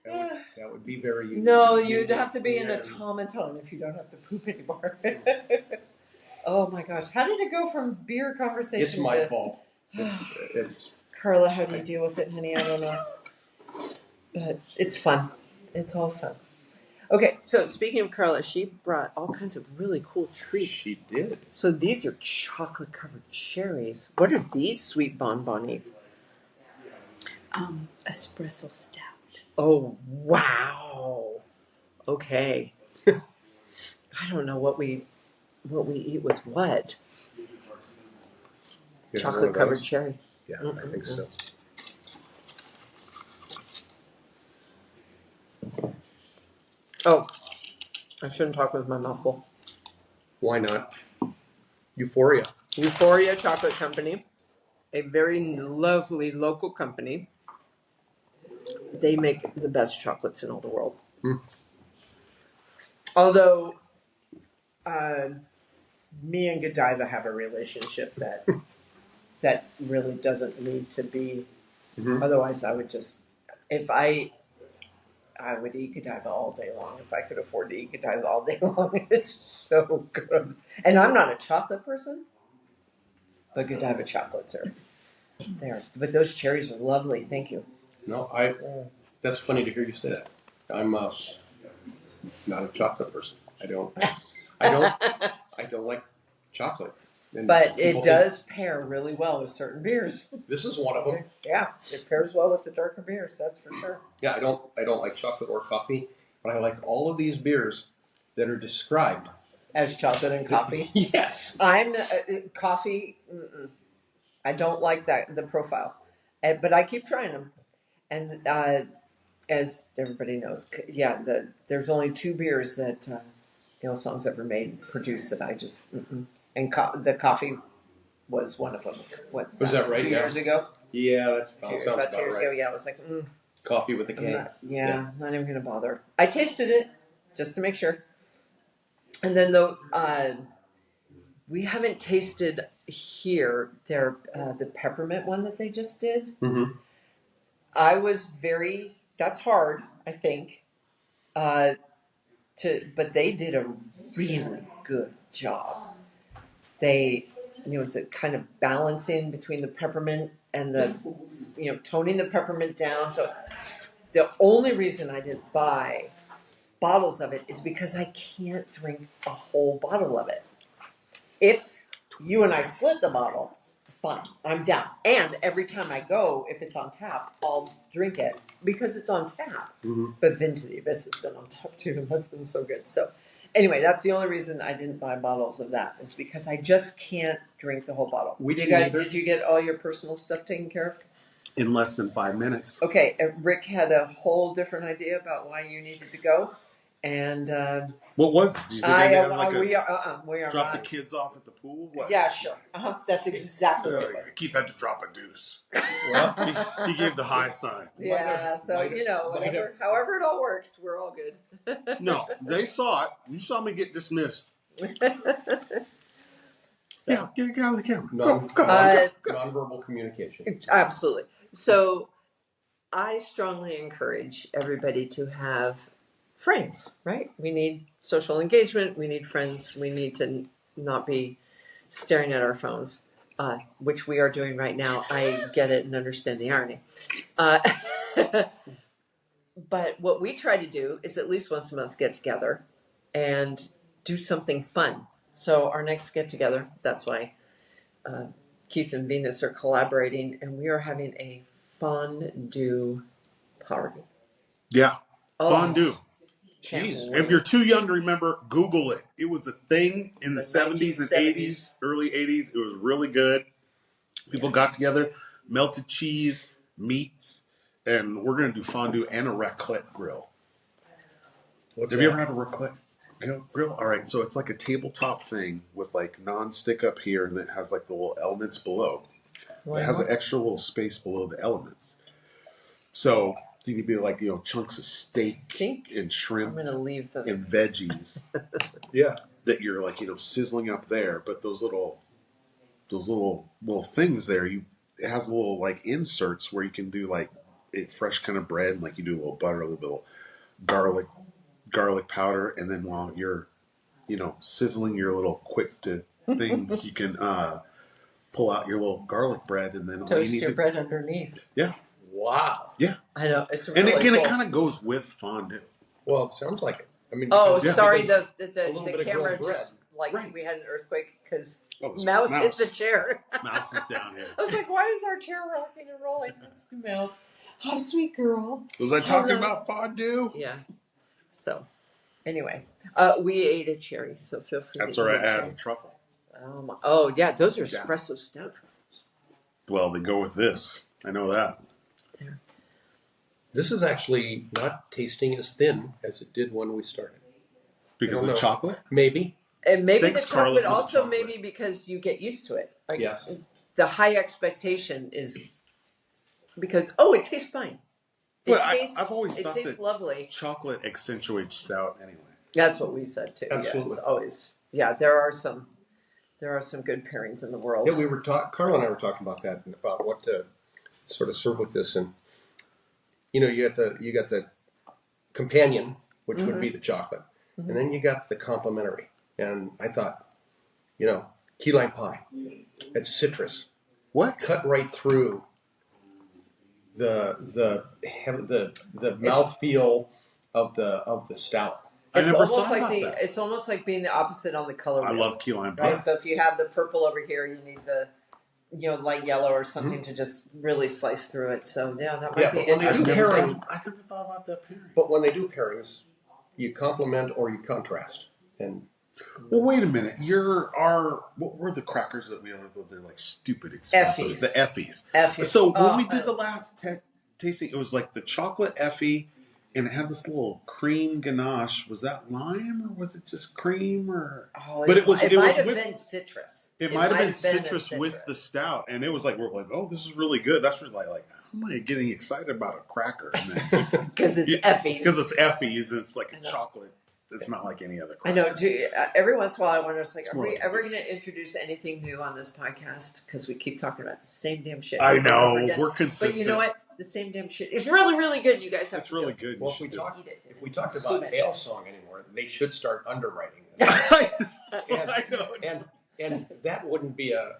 That would be very unique. No, you'd have to be an automaton if you don't have to poop anymore. Oh my gosh. How did it go from beer conversation It's my fault. It's Carla, how do you deal with it, honey? I don't know. But it's fun. It's all fun. Okay, so speaking of Carla, she brought all kinds of really cool treats. She did. So these are chocolate-covered cherries. What are these, sweet bonbonnie? Espresso stout. Oh, wow. Okay. I don't know what we eat with what. Chocolate-covered cherry. Yeah, I think so. Oh, I shouldn't talk with my mouth full. Why not? Euphoria. Euphoria Chocolate Company, a very lovely local company. They make the best chocolates in all the world. Although, me and Godiva have a relationship that really doesn't need to be. Otherwise, I would just, I would eat Godiva all day long if I could afford to eat Godiva all day long. It's so good. And I'm not a chocolate person, but Godiva chocolates are there. But those cherries are lovely. Thank you. No, that's funny to hear you say that. I'm not a chocolate person. I don't like chocolate. And But it does pair really well with certain beers. This is one of them. Yeah, it pairs well with the darker beers. That's for sure. Yeah, I don't like chocolate or coffee, but I like all of these beers that are described As chocolate and coffee. Yes. I'm coffee. I don't like the profile, but I keep trying them. And as everybody knows, there's only 2 beers that Alesong's ever produced that I just and the coffie was one of them. Was that right? 2 years ago? Yeah, that sounds about 2 years right. ago. Yeah, I was like, Coffee with a K. Not even gonna bother. I tasted it just to make sure, and then we haven't tasted here the peppermint one that they just did. I was that's hard, I think, but they did a really good job. They, it's a kind of balancing between the peppermint and the, toning the peppermint down. So the only reason I didn't buy bottles of it is because I can't drink a whole bottle of it. If you and I split the bottle, fine, I'm down. And every time I go, if it's on tap, I'll drink it because it's on tap. But Vin to the Abyss has been on tap too, and that's been so good. So anyway, that's the only reason I didn't buy bottles of that is because I just can't drink the whole bottle. Did you get all your personal stuff taken care of? In less than 5 minutes. Okay, Rick had a whole different idea about why you needed to go. And what was it? Do you think I had we are drop the not. kids off at the pool? What? Yeah, sure. That's exactly what it was. Keith had to drop a deuce. Well, he gave the high sign. Yeah, so however it all works, we're all good. No, they saw it. You saw me get dismissed So, get out of the camera. Non- Go. Nonverbal communication. absolutely. So I strongly encourage everybody to have friends, right? We need social engagement. We need friends. We need to not be staring at our phones, which we are doing right now. I get it and understand the irony. Uh, but what we try to do is at least once a month get together and do something fun. So our next get together, that's why Keith and Venus are collaborating, and we are having a fondue party. Yeah, Oh, fondue. can't Jeez. wait. If you're too young to remember, Google it. It was a thing in the 70s and 1970s. 80s, early 80s. It was really good. People got together, melted cheese, meats, and we're going to do fondue and a raclette grill. What's Have that? you ever had a raclette grill? All right, so it's like a tabletop thing with like non-stick up here, and it has like the little elements below. It has an extra little space below the elements. So you can be like, chunks of steak and I'm shrimp going to leave the. and veggies Yeah. that you're like, sizzling up there. But those little things there, it has little like inserts where you can do like a fresh kind of bread, like you do a little butter, a little bit of garlic powder, and then while you're, sizzling your little quick to things, you can pull out your little garlic bread, and then all Toast you need your to, bread underneath. yeah, Wow. yeah, I know, it's really and again, cool. it kind of goes with fondue. Well, it sounds like it. I mean, Oh, because- sorry, because the a little bit of camera grilled just, Right. we had an earthquake because Oh, it's Mouse hit the chair. Mouse is down here. I was like, why is our chair rocking and rolling? That's the Mouse. Hi, sweet girl. Was I talking Hello. about fondue? Yeah. So, anyway, we ate a cherry, so feel free That's to all right. eat a I cherry. had truffle. Oh, yeah, those are Yeah. espresso stout truffles. Well, they go with this. I know that. this is actually not tasting as thin as it did when we started. Because I don't of know. chocolate? Maybe. And maybe Thanks, the Carla, chocolate for the also chocolate. maybe because you get used to it. Like, Yes. the high expectation is because it tastes fine. It But tastes. I've always it thought tastes that lovely. chocolate accentuates stout anyway. That's what we said too. Yeah, Absolutely. it's always there are some good pairings in the world. Yeah, we were Carla and I were talking about that and about what to sort of serve with this, and you got the companion, which would be the chocolate, and then you got the complementary. And I thought, key lime pie, it's citrus, What? cut right through the mouthfeel of the stout. I It's never almost thought like about that. it's almost like being the opposite on the color I wheel. love key lime pie. Right, so if you have the purple over here, you need the light yellow or something to just really slice through it. So yeah, that might Yeah, be but when they do interesting. pairing- I never thought about that pairing. But when they do pairings, you complement or you contrast. And Well, wait a minute. What were the crackers that we had? They're like stupid expensive. Effies. The Effies. Effies. So when Oh, we did the last tasting, it was like the chocolate Effie, and it had this little cream ganache. Was that lime or was it just cream? But it might have with- been citrus. It might have been the citrus with the stout, and it was like we're like, oh, this is really good. That's really like, how am I getting excited about a cracker? because it's Effies. Because it's Effie's. It's like I a know. chocolate. It's not like any other I cracker. know. Every once in a while, I wonder, it's like, It's are more we like ever a going to biscuit. introduce anything new on this podcast? Because we keep talking about the same damn shit. I over and over know. again. We're consistent. But you know what? The same damn shit is really, really good. You guys have It's to really do it. good. well, You should do it. if we talked Consume about it. Alesong anymore, they should start underwriting this. I know. And that wouldn't be a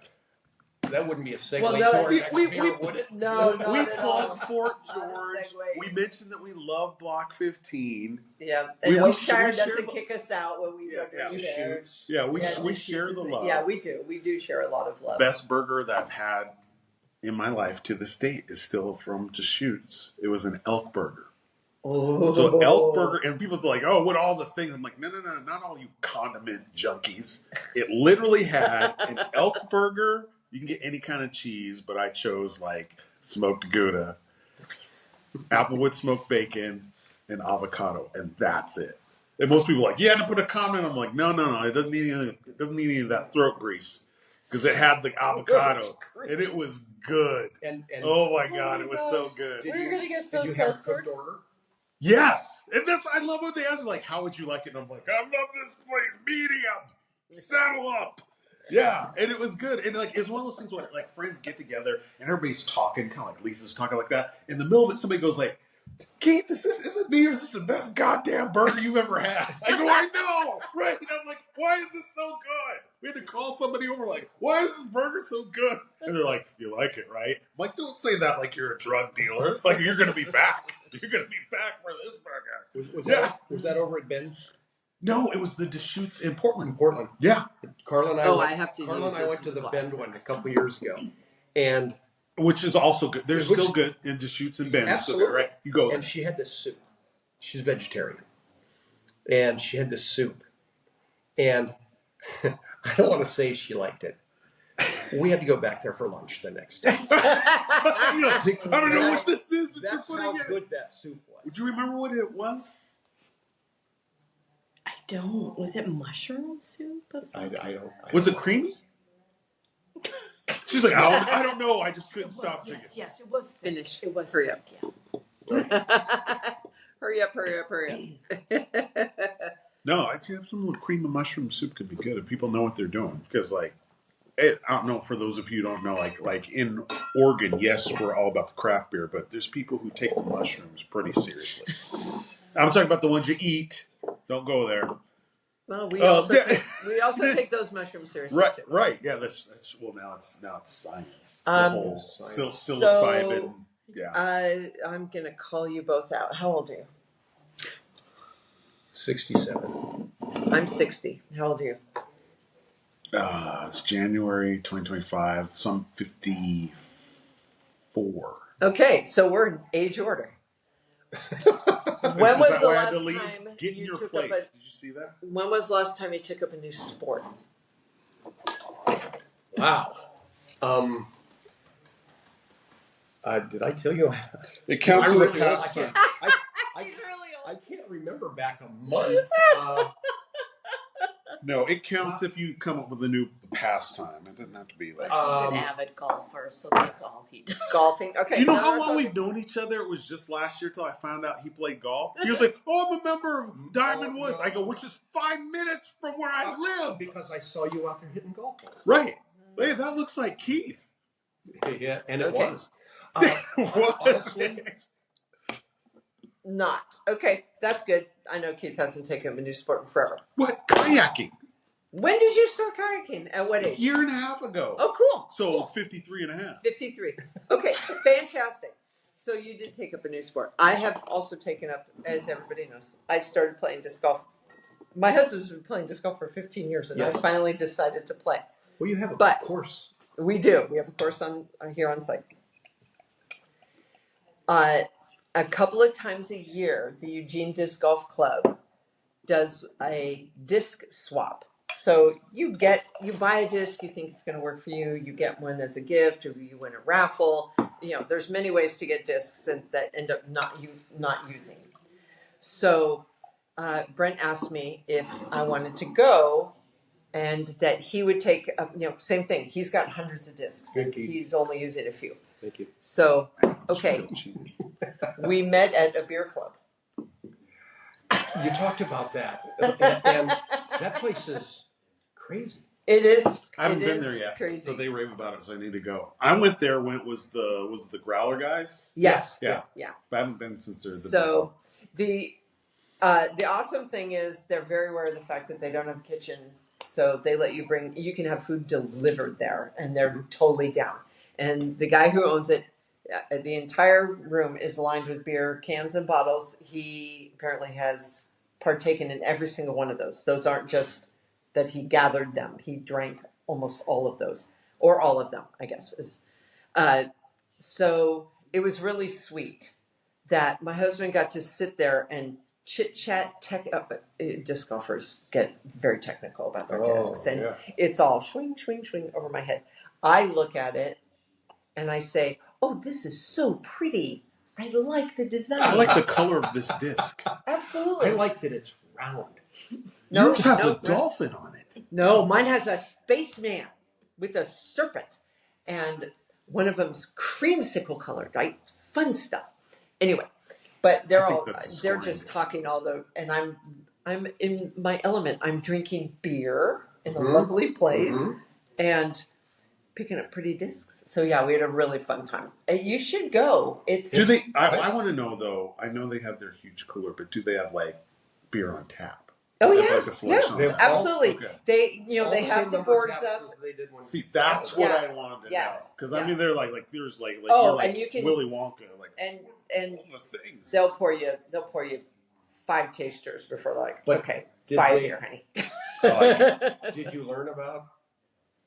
segue Well, no, to our see, next we- beer, would it? No, we not at all. plug Fort Not a George. segue. We mentioned that we love Block 15. Yeah, and We Oakshire share doesn't the- kick us out when we go there. Deschutes. Yeah, we Deschutes share the is- love. Yeah, we do. We do share a lot of love. Best burger that I've had in my life to this date is still from Deschutes. It was an elk burger. Oh. So elk burger, and people's like, oh, what all the things? I'm like, no, not all you condiment junkies. It literally had an elk burger. You can get any kind of cheese, but I chose like smoked Gouda, applewood smoked bacon, and avocado, and that's it. And most people are like, you had to put a comment. I'm like, no, it doesn't need any of that throat grease because it had the avocado and it was good. And Oh my god, it was so good. Did We're you- gonna get so did you have a censored. cooked order? Yes, and I love what they ask, like, how would you like it? And I'm like, I love this place medium. Saddle up. Yeah, and it was good. And like, it's one of those things where like friends get together and everybody's talking, kind of like Lisa's talking like that. In the middle of it, somebody goes like, Keith, is it me or is this the best goddamn burger you've ever had? I go, I know, right? And I'm like, why is this so good? We had to call somebody over like, why is this burger so good? And they're like, you like it, right? I'm like, don't say that like you're a drug dealer. Like, you're going to be back. You're going to be back for this burger. Was that over at Ben? No, it was the Deschutes in Portland. In Portland. Yeah. Carla and I Oh, went, I have to Carla use and I this went to the glass Bend one a next couple years ago. And which is also good. They're Which- still good in Deschutes and Bend. Absolutely. So, right? You go. and she had this soup. She's vegetarian. And she had this soup. And I don't want to say she liked it. We had to go back there for lunch the next day. I don't know what this is that That's you're how putting in. good that soup was. Do you remember what it was? I don't. Was it mushroom soup? I don't. Was it creamy? She's like, I don't know. I just couldn't stop drinking. Yes, it was. Thick. Finish. It was. Hurry thick, up. yeah. Hurry up, hurry up, hurry up. No, I have some little cream and mushroom soup could be good if people know what they're doing. Because like, I don't know, for those of you who don't know, like in Oregon, yes, we're all about the craft beer, but there's people who take the mushrooms pretty seriously. I'm talking about the ones you eat. Don't go there. Well, we Oh, also yeah. take those mushrooms seriously Right, too. right. Yeah, that's well now it's science. The Um, whole Science. psilocybin. Yeah. I'm gonna call you both out. How old are you? 67. I'm 60. How old are you? It's January 2025. So I'm 54. Okay, so we're in age order. When Is was that the why I had to last leave? time Get in you your took place. up Did you see that? When was the last time you took up a new sport? Wow. Did I tell you? It counts as a really old. pastime. He's really old. I can't remember back a month. No, it counts if you come up with a new pastime. It doesn't have to be like. He's an avid golfer, so that's all he does. Golfing. Okay. You know no, how that's long okay. we've known each other? It was just last year till I found out he played golf. He was like, "Oh, I'm a member of Diamond Woods." I go, "Which is 5 minutes from where I live." Because I saw you out there hitting golf balls. Right. Hey, that looks like Keith. Yeah, and it Okay. was. What? Honestly, Not. Okay, that's good. I know Keith hasn't taken up a new sport in forever. What? Kayaking. When did you start kayaking? At what A age? year and a half ago. Oh, cool. So Cool. 53 and a half. 53. Okay, fantastic. So you did take up a new sport. I have also taken up, as everybody knows, I started playing disc golf. My husband's been playing disc golf for 15 years, and Yes. I finally decided to play. well, you have a But- course. We do. We have a course on here on site. A couple of times a year, the Eugene Disc Golf Club does a disc swap. So you buy a disc, you think it's going to work for you, you get one as a gift, or you win a raffle. You know, there's many ways to get discs that end up not using. So Brent asked me if I wanted to go, and that he would take, same thing. He's got hundreds of discs. Thank you. He's only using a few. Thank you. So, okay, we met at a beer club. You talked about that, and that place is crazy. It is. I haven't it been is there yet. Crazy. So they rave about it, so I need to go. I went there when it was the Growler guys. Yes. Yeah. Yeah. But I haven't been since there's So the awesome thing is they're very aware of the fact that they don't have a kitchen, so they let you can have food delivered there, and they're totally down. And the guy who owns it, the entire room is lined with beer cans and bottles. He apparently has partaken in every single one of those. Those aren't just that he gathered them. He drank almost all of those, or all of them, I guess. So it was really sweet that my husband got to sit there and chit-chat. Disc golfers get very technical about their discs, and it's all swing, swing, swing over my head. I look at it and I say, "Oh, this is so pretty. I like the design. I like the color of this disc. Absolutely. I like that it's round. Yours has a dolphin on it. No, mine has a spaceman with a serpent, and one of them's creamsicle colored. Right, fun stuff. Anyway, but they're I think all that's the they're scoring just disc. talking all the, and I'm in my element. I'm drinking beer in a Mhm. lovely place Mhm. and picking up pretty discs. So yeah, we had a really fun time. You should go. It's Do they? I want to know though. I know they have their huge cooler, but do they have like beer on tap? oh They have, yeah, like a selection on They yes, have tap? absolutely. Okay. They All they the have same the number of boards taps up as they did when. See, that's Yeah. what I wanted to Yes. know. Because I mean, Yes. they're like there's like Oh, you're like and you can- Willy Wonka, like and all the things. they'll pour you 5 tasters before like But okay, did 5 they- here, honey. Did you learn about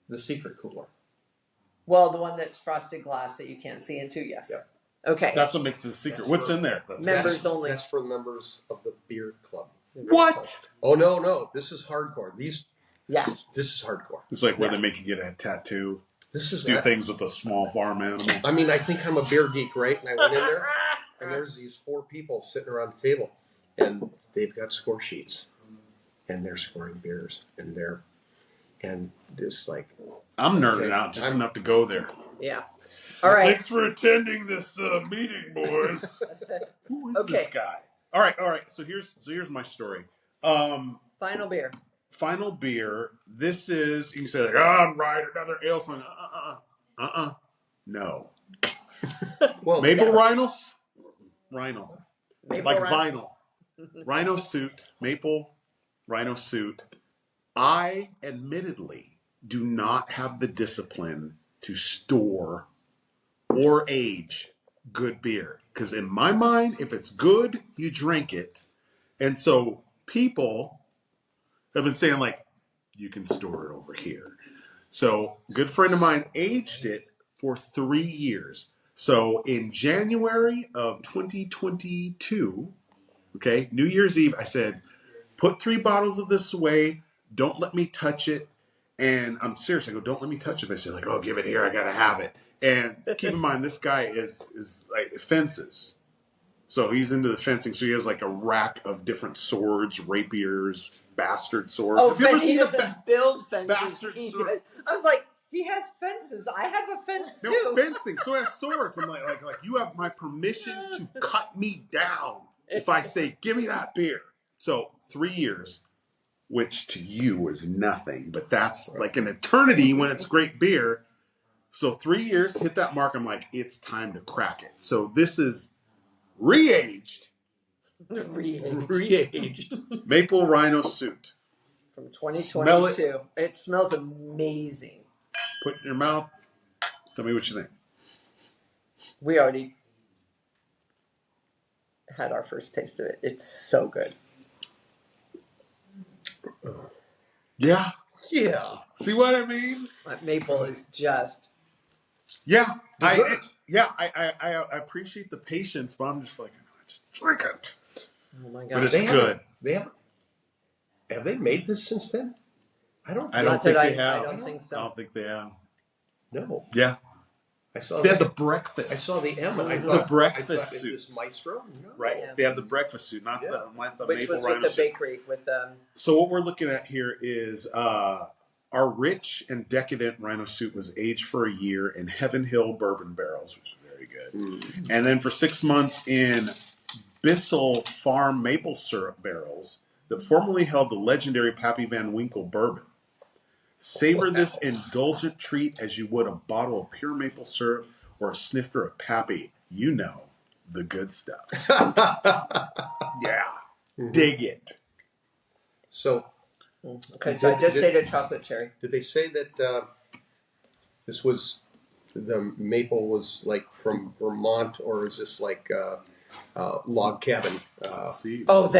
the secret cooler? Well, the one that's frosted glass that you can't see into, yes. Yep. Okay. That's what makes it a secret. That's What's for- in there? That's Members only. That's for the members of the beer club. What? Oh no! This is hardcore. Yeah. This is hardcore. It's like where Yes. they make you get a tattoo, This is. do things with a small farm animal. I mean, I think I'm a beer geek, right? And I went in there, and there's these 4 people sitting around the table, and they've got score sheets, and they're scoring beers, and just like. I'm nerding Okay. out just enough to go there. Yeah. All right. Thanks for attending this meeting, boys. Who is Okay. this guy? All right. So here's my story. Final beer. Final beer. This is you can say like, oh, I'm right, another Alesong. No. Well, Maple Yeah. Rhino. Maple Like Rhino. vinyl. Rhino suit. Maple Rhino suit. I admittedly do not have the discipline to store or age good beer. Because in my mind, if it's good, you drink it. And so people have been saying, like, you can store it over here. So a good friend of mine aged it for 3 years. So in January of 2022, okay, New Year's Eve, I said, put 3 bottles of this away. Don't let me touch it. And I'm serious. I go, don't let me touch it. I said, like, oh, give it here. I got to have it. And keep in mind, this guy is like fences. So he's into the fencing. So he has like a rack of different swords, rapiers, bastard swords. Oh, Have you ever he seen a doesn't build fences. bastard He sword? does. I was like, he has fences. I have a fence No, too. fencing. So he has swords. I'm like, you have my permission to cut me down if I say, give me that beer. So 3 years, which to you is nothing, but that's like an eternity when it's great beer. So 3 years, hit that mark. I'm like, it's time to crack it. So this is re-aged re-aged. Maple Rhino suit. From Smell it. 2022. It smells amazing. Put it in your mouth. Tell me what you think. We already had our first taste of it. It's so good. Yeah. Yeah. See what I mean? Maple is just. Yeah. Dessert. I appreciate the patience, but I'm just like, just drink it. Oh my But god. it's They good. Have they made this since then? I don't. I don't Not think that they have. I don't think I so. don't think they have. know. Yeah. I saw. They have the breakfast. I saw the M, and I The thought breakfast I thought, is suit. this Maestro? No. Right. Yeah. They have the breakfast suit, not Yeah. the Which Maple was Rhino with the suit. bakery with So what we're looking at here is our rich and decadent Rhino suit was aged for a year in Heaven Hill bourbon barrels, which is very good. And then for 6 months in Bissell Farm maple syrup barrels that formerly held the legendary Pappy Van Winkle bourbon. Savor this indulgent treat as you would a bottle of pure maple syrup or a snifter of Pappy. You know, the good stuff. Yeah. Dig it. So, Okay, so I just stayed a chocolate cherry. did they say that this was the maple was like from Vermont, or is this like log cabin? Let's see. Oh,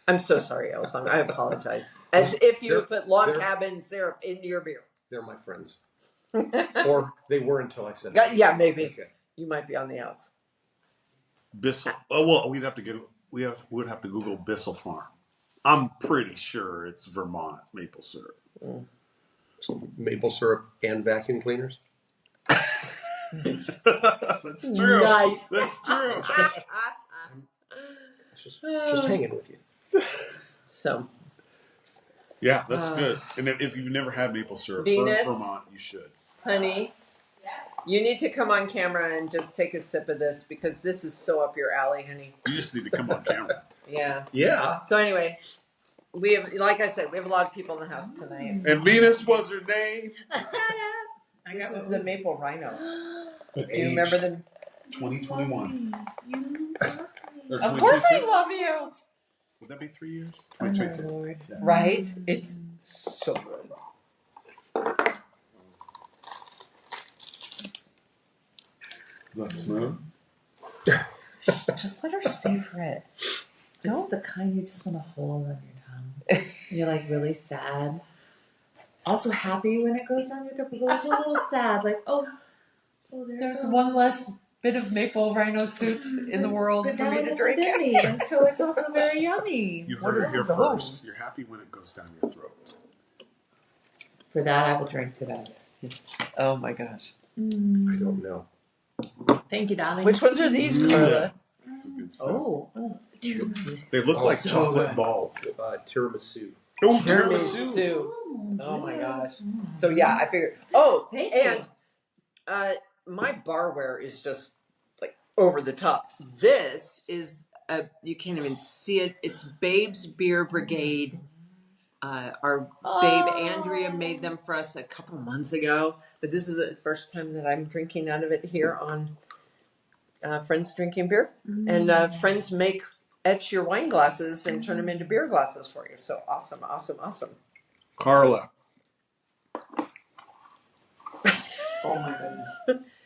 I'm so sorry, Alesong. I apologize. As if you would put log cabin syrup in your beer. They're my friends, or they were until I said that. Yeah, maybe. Okay. You might be on the outs. Bissell. Oh well, we'd have to Google Bissell Farm. I'm pretty sure it's Vermont maple syrup. So maple syrup and vacuum cleaners. That's true. Nice. That's true. Just hanging with you. So, Yeah, that's good. And if you've never had maple syrup Venus? from Vermont, you should. honey, you need to come on camera and just take a sip of this because this is so up your alley, honey. You just need to come on camera. Yeah. Yeah. So anyway, we have, like I said, we have a lot of people in the house tonight. And Venus was her name. This is the maple Rhino. Do Do you remember the? 2021. Of course, I love you. Would that be 3 years? Oh my 2022. Lord. Right? It's so good. That's smooth. Just let her savor it. It's the kind you just want to hold on your tongue. You're like really sad. Also happy when it goes down your throat, but also a little sad. Like, oh There's one less bit of maple Rhino suit in the world but for now me it to is drink. within me, and so it's also very yummy. You heard it here What are those? first. You're happy when it goes down your throat. For that, I will drink to that. Oh my gosh. I don't know. Thank you, darling. Which ones are these, Carla? That's a good stuff. Oh. They look like so chocolate good. balls. Tiramisu. Oh, Tiramisu. Oh my gosh. So yeah, I figured. Oh, Thank and my barware is just like over the top. This is you can't even see it. It's Babe's Beer Brigade. Our babe Andrea made them for us a couple months ago, but this is the first time that I'm drinking out of it here on Friends Drinking Beer. And Friends etch your wine glasses and turn them into beer glasses for you. So awesome. Carla, Oh my goodness.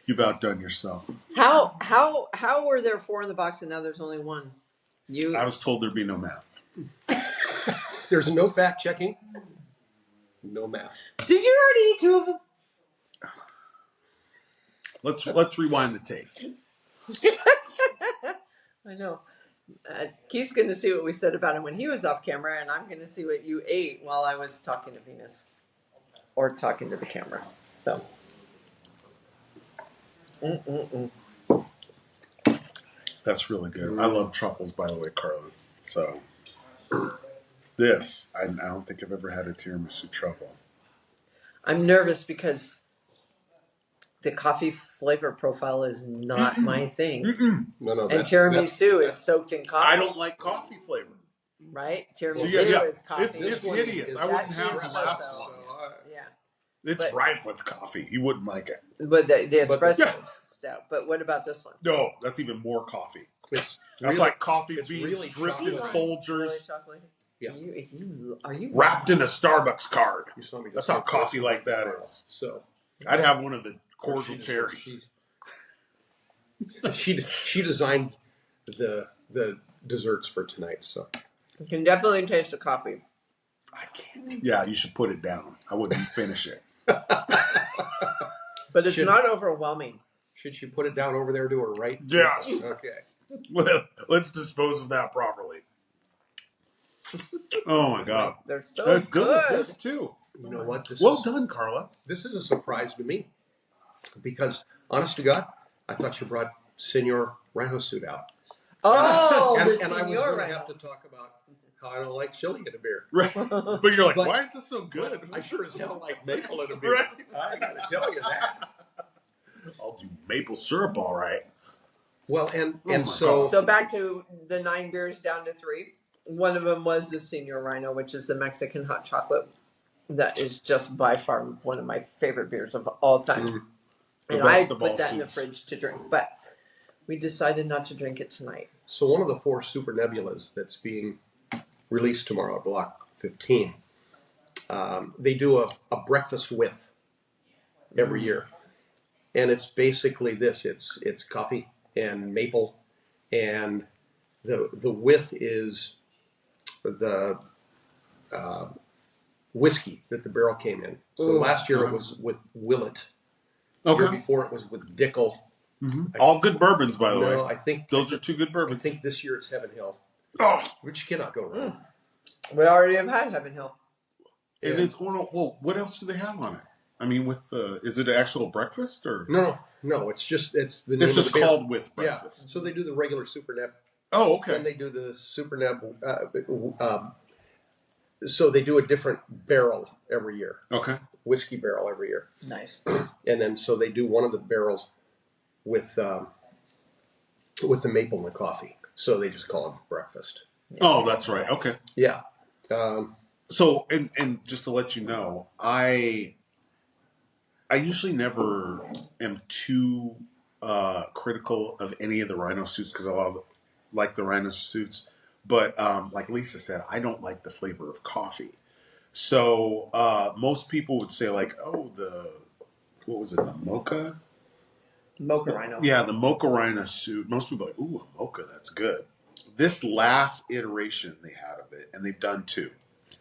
you've outdone yourself. How were there 4 in the box and now there's only 1? I was told there'd be no math. There's no fact checking. No math. Did you already eat 2 of them? Let's rewind the tape. I know. Keith's going to see what we said about him when he was off camera, and I'm going to see what you ate while I was talking to Venus or talking to the camera. So, That's really good. I love truffles, by the way, Carla. So this, I don't think I've ever had a tiramisu truffle. I'm nervous because the coffee flavor profile is not my thing. No. And tiramisu is soaked in coffee. I don't like coffee flavor. Right? Tiramisu Yeah. is coffee. It's hideous. I wouldn't have the That's last espresso. one. Yeah. It's But- rife with coffee. You wouldn't like it. But the espresso Yeah. is stout. But what about this one? No, that's even more coffee. It's That's really- like coffee it's beans really dripped in chocolate. Really Folgers, chocolatey? Yeah. Are you wrapped in a Starbucks card. You saw me That's just how say coffee first. like that is. So I'd have one of the cordial cherries. She designed the desserts for tonight. So You can definitely taste the coffee. I can't. Yeah, you should put it down. I wouldn't finish it. But it's Should- not overwhelming. should she put it down over there to her right? Yes. Okay. Well, let's dispose of that properly. Oh my God. They're so That's good. This too. You know what? Well done, Carla. This is a surprise to me because, honest to God, I thought you brought Senor Rhino suit out. Oh, and, the and I was Senor going to Rhino. have to talk about how I don't like chili in a beer. Right. But you're like, But- why is this so good? I sure as hell like maple in a beer. Right. I got to tell you that. I'll do maple syrup, all right. Well, and Oh my so So back to the 9 beers down to 3. One of them was the Senor Rhino, which is the Mexican hot chocolate. That is just by far one of my favorite beers of all time. The And I best of all put that in the soups. fridge to drink, but we decided not to drink it tonight. So one of the 4 super nebulas that's being released tomorrow at Block 15, they do a breakfast with every year, and it's basically this: it's coffee and maple, and the with is the whiskey that the barrel came in. So Ooh. last year it was with Willet. The year Okay. before it was with Dickel. All good bourbons, by the No, way. I think Those are 2 good I bourbons. think this year it's Heaven Hill, Oh, which cannot go wrong. We already have had Heaven Hill. and it's well. What else do they have on it? I mean, with is it an actual breakfast or? No, it's the name It's of just the beer. called with Yeah. breakfast. So they do the regular Super Neb, Oh, then okay. they do the Super Neb. So they do a different barrel every year, Okay. whiskey barrel every year, Nice. and then so they do one of the barrels with the maple and the coffee. So they just call it breakfast. Oh, that's right. Okay. Yeah. So, and just to let you know, I usually never am too critical of any of the Rhino suits because like the Rhino suits, but like Lisa said, I don't like the flavor of coffee. So most people would say like, oh, what was it, the mocha? Mocha Rhino. Yeah, the mocha Rhino suit. Most people are like, ooh, a mocha, that's good. This last iteration they had of it, and they've done two.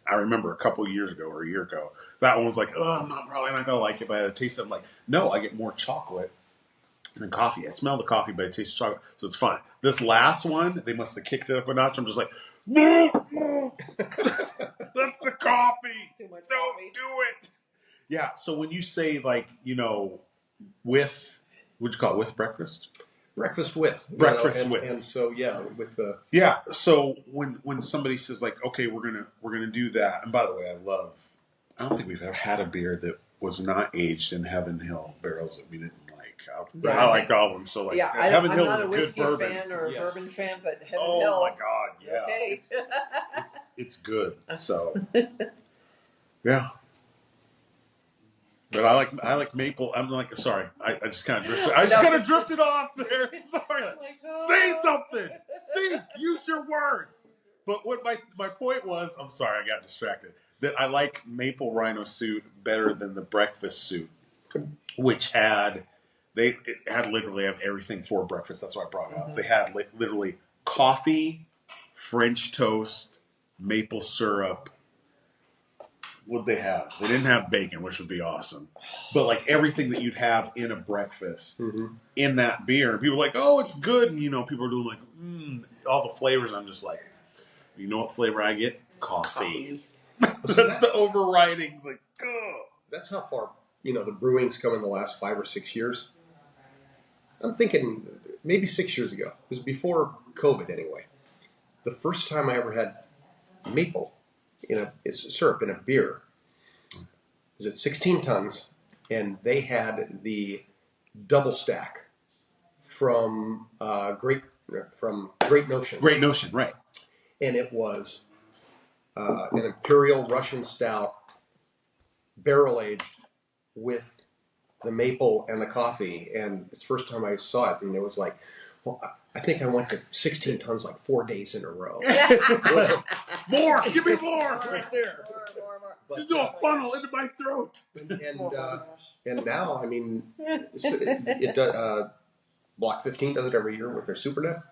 I remember a couple of years ago or a year ago, that one was like, oh, I'm probably not gonna like it, but I taste it. I'm like, no, I get more chocolate than coffee. I smell the coffee, but I taste chocolate, so it's fine. This last one, they must have kicked it up a notch. I'm just like, that's the coffee. Too much Don't coffee. do it. Yeah. So when you say like, with what'd you call it, with breakfast? Breakfast with. Breakfast with. And so, yeah, with the... Yeah. So when somebody says like, okay, we're gonna do that. And by the way, I don't think we've ever had a beer that was not aged in Heaven Hill barrels that we didn't like. Yeah. I like all of them. So like, Yeah, Heaven I'm Hill not is a a good whiskey bourbon. fan or a Yes. bourbon fan, but Heaven Oh Hill. my God, yeah. Okay. It's good. So yeah. But I like maple. I'm like, sorry, I just kind of drifted. I just kind of drifted off there. Sorry. Like, oh. Say something. Think. Use your words. But what my point was, I'm sorry, I got distracted. That I like maple Rhino suit better than the breakfast suit, which it had literally have everything for breakfast. That's why I brought it up. They had literally coffee, French toast, maple syrup. What'd they have? They didn't have bacon, which would be awesome. But like everything that you'd have in a breakfast in that beer. And people are like, oh, it's good. And people are doing like, all the flavors. I'm just like, you know what flavor I get? Coffee. That's the overriding, like, ugh. That's how far, the brewing's come in the last 5 or 6 years. I'm thinking maybe 6 years ago. It was before COVID anyway. The first time I ever had maple syrup in a beer was at 16 tons, and they had the double stack from Great Notion. Great Notion, right. And it was an Imperial Russian Stout, barrel aged with the maple and the coffee. And it's the first time I saw it, and it was like, well, I think I went to 16 tons like 4 days in a row. More! Give me more! Right there. More. But, Just do a funnel into my throat. and now, I mean, Block 15 does it every year with their SuperNet.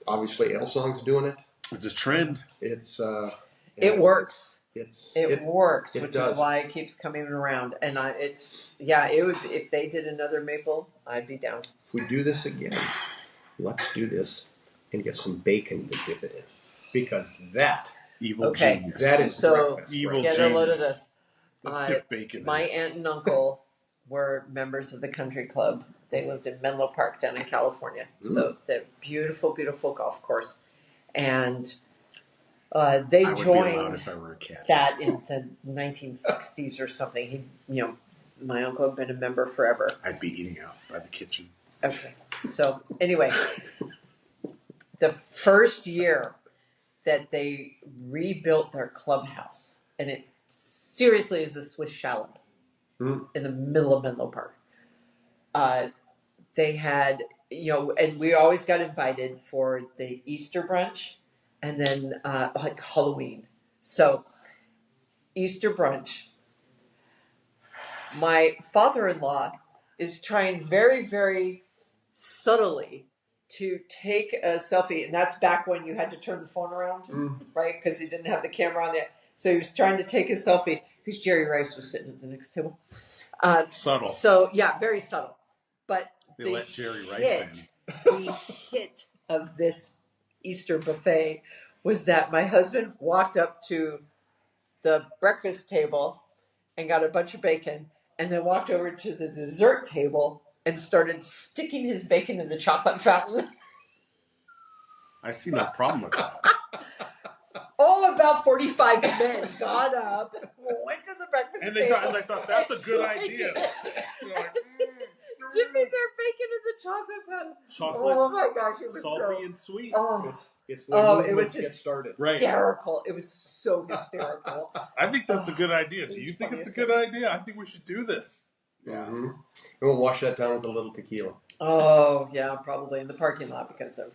Obviously, Alesong's doing it. It's a trend. It works. It works, which does. is why it keeps coming around. And it would. If they did another maple, I'd be down. If we do this again, let's do this and get some bacon to dip it in, because that Evil Okay. genius. that is So, breakfast. Evil Get a load of genius. this. Let's dip bacon in My it. aunt and uncle were members of the country club. They lived in Menlo Park down in California. So the beautiful, beautiful golf course. And they I would be allowed joined if I were a cat. that in the 1960s or something. My uncle had been a member forever. I'd be eating out by the kitchen. Okay. So anyway, the first year that they rebuilt their clubhouse, and it seriously is a Swiss chalet in the middle of Menlo Park. They had, and we always got invited for the Easter brunch and then like Halloween. So Easter brunch, my father-in-law is trying very, very subtly to take a selfie, and that's back when you had to turn the phone around, right? Because he didn't have the camera on there. So he was trying to take a selfie because Jerry Rice was sitting at the next table. Subtle. So yeah, very subtle. But They let Jerry Rice the hit of this Easter buffet was that my husband walked up to the breakfast table and got a bunch of bacon, and then walked over to the dessert table and started sticking his bacon in the chocolate fountain. I see no problem with that. All about 45 men got up, went to the breakfast And table. they thought that's a good idea. They're like, dipping their bacon in the chocolate powder. Chocolate, Oh my gosh, it was salty so. and sweet. Oh, It's the Oh, way it was movements get just- started. Right. hysterical! It was so hysterical. I think that's a good idea. Do It's you think it's a funny, good idea? I think we should do this. Yeah. Mm-hmm. And we'll wash that down with a little tequila. Oh yeah, probably in the parking lot because of,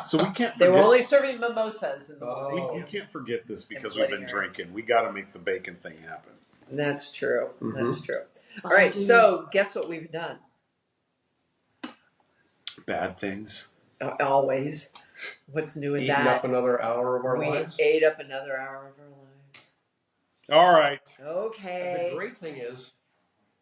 So we can't. they were forget- only serving mimosas in the Oh. morning. We can't forget this because And we've been Bloody Marys. drinking. We got to make the bacon thing happen. That's true. Mhm. That's true. All right, so guess what we've done? Bad things. Always. What's new in Eating that? up another hour of our we lives. ate up another hour of our lives. All right. Okay. The great thing is,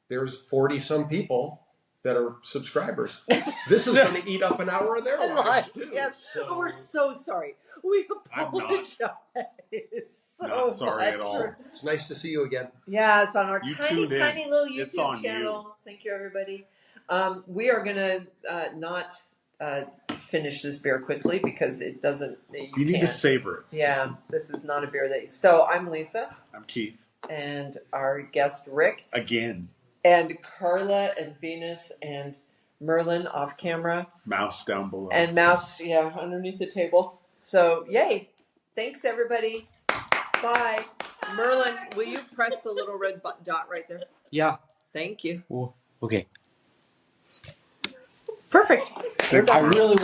there's 40-some people that are subscribers. This is going to eat up an hour of their lives too. Yes. So- Oh, we're so sorry. We I'm not. apologize. So Not sorry at much. all. It's nice to see you again. Yes, on our You tiny, tuned in. tiny little It's YouTube on channel. Thank you, everybody. We are going to not finish this beer quickly because it doesn't. You need to can't. savor it. Yeah, this is not a beer that. So I'm Lisa, I'm Keith. and our guest Rick, Again. and Carla, and Venus, and Merlin off camera, Mouse down below. and Mouse, yeah, underneath the table. So yay! Thanks everybody. Bye. Merlin, will you press the little red dot right there? Yeah. Thank you. Well, okay. Perfect. Thanks, I Merlin. really want.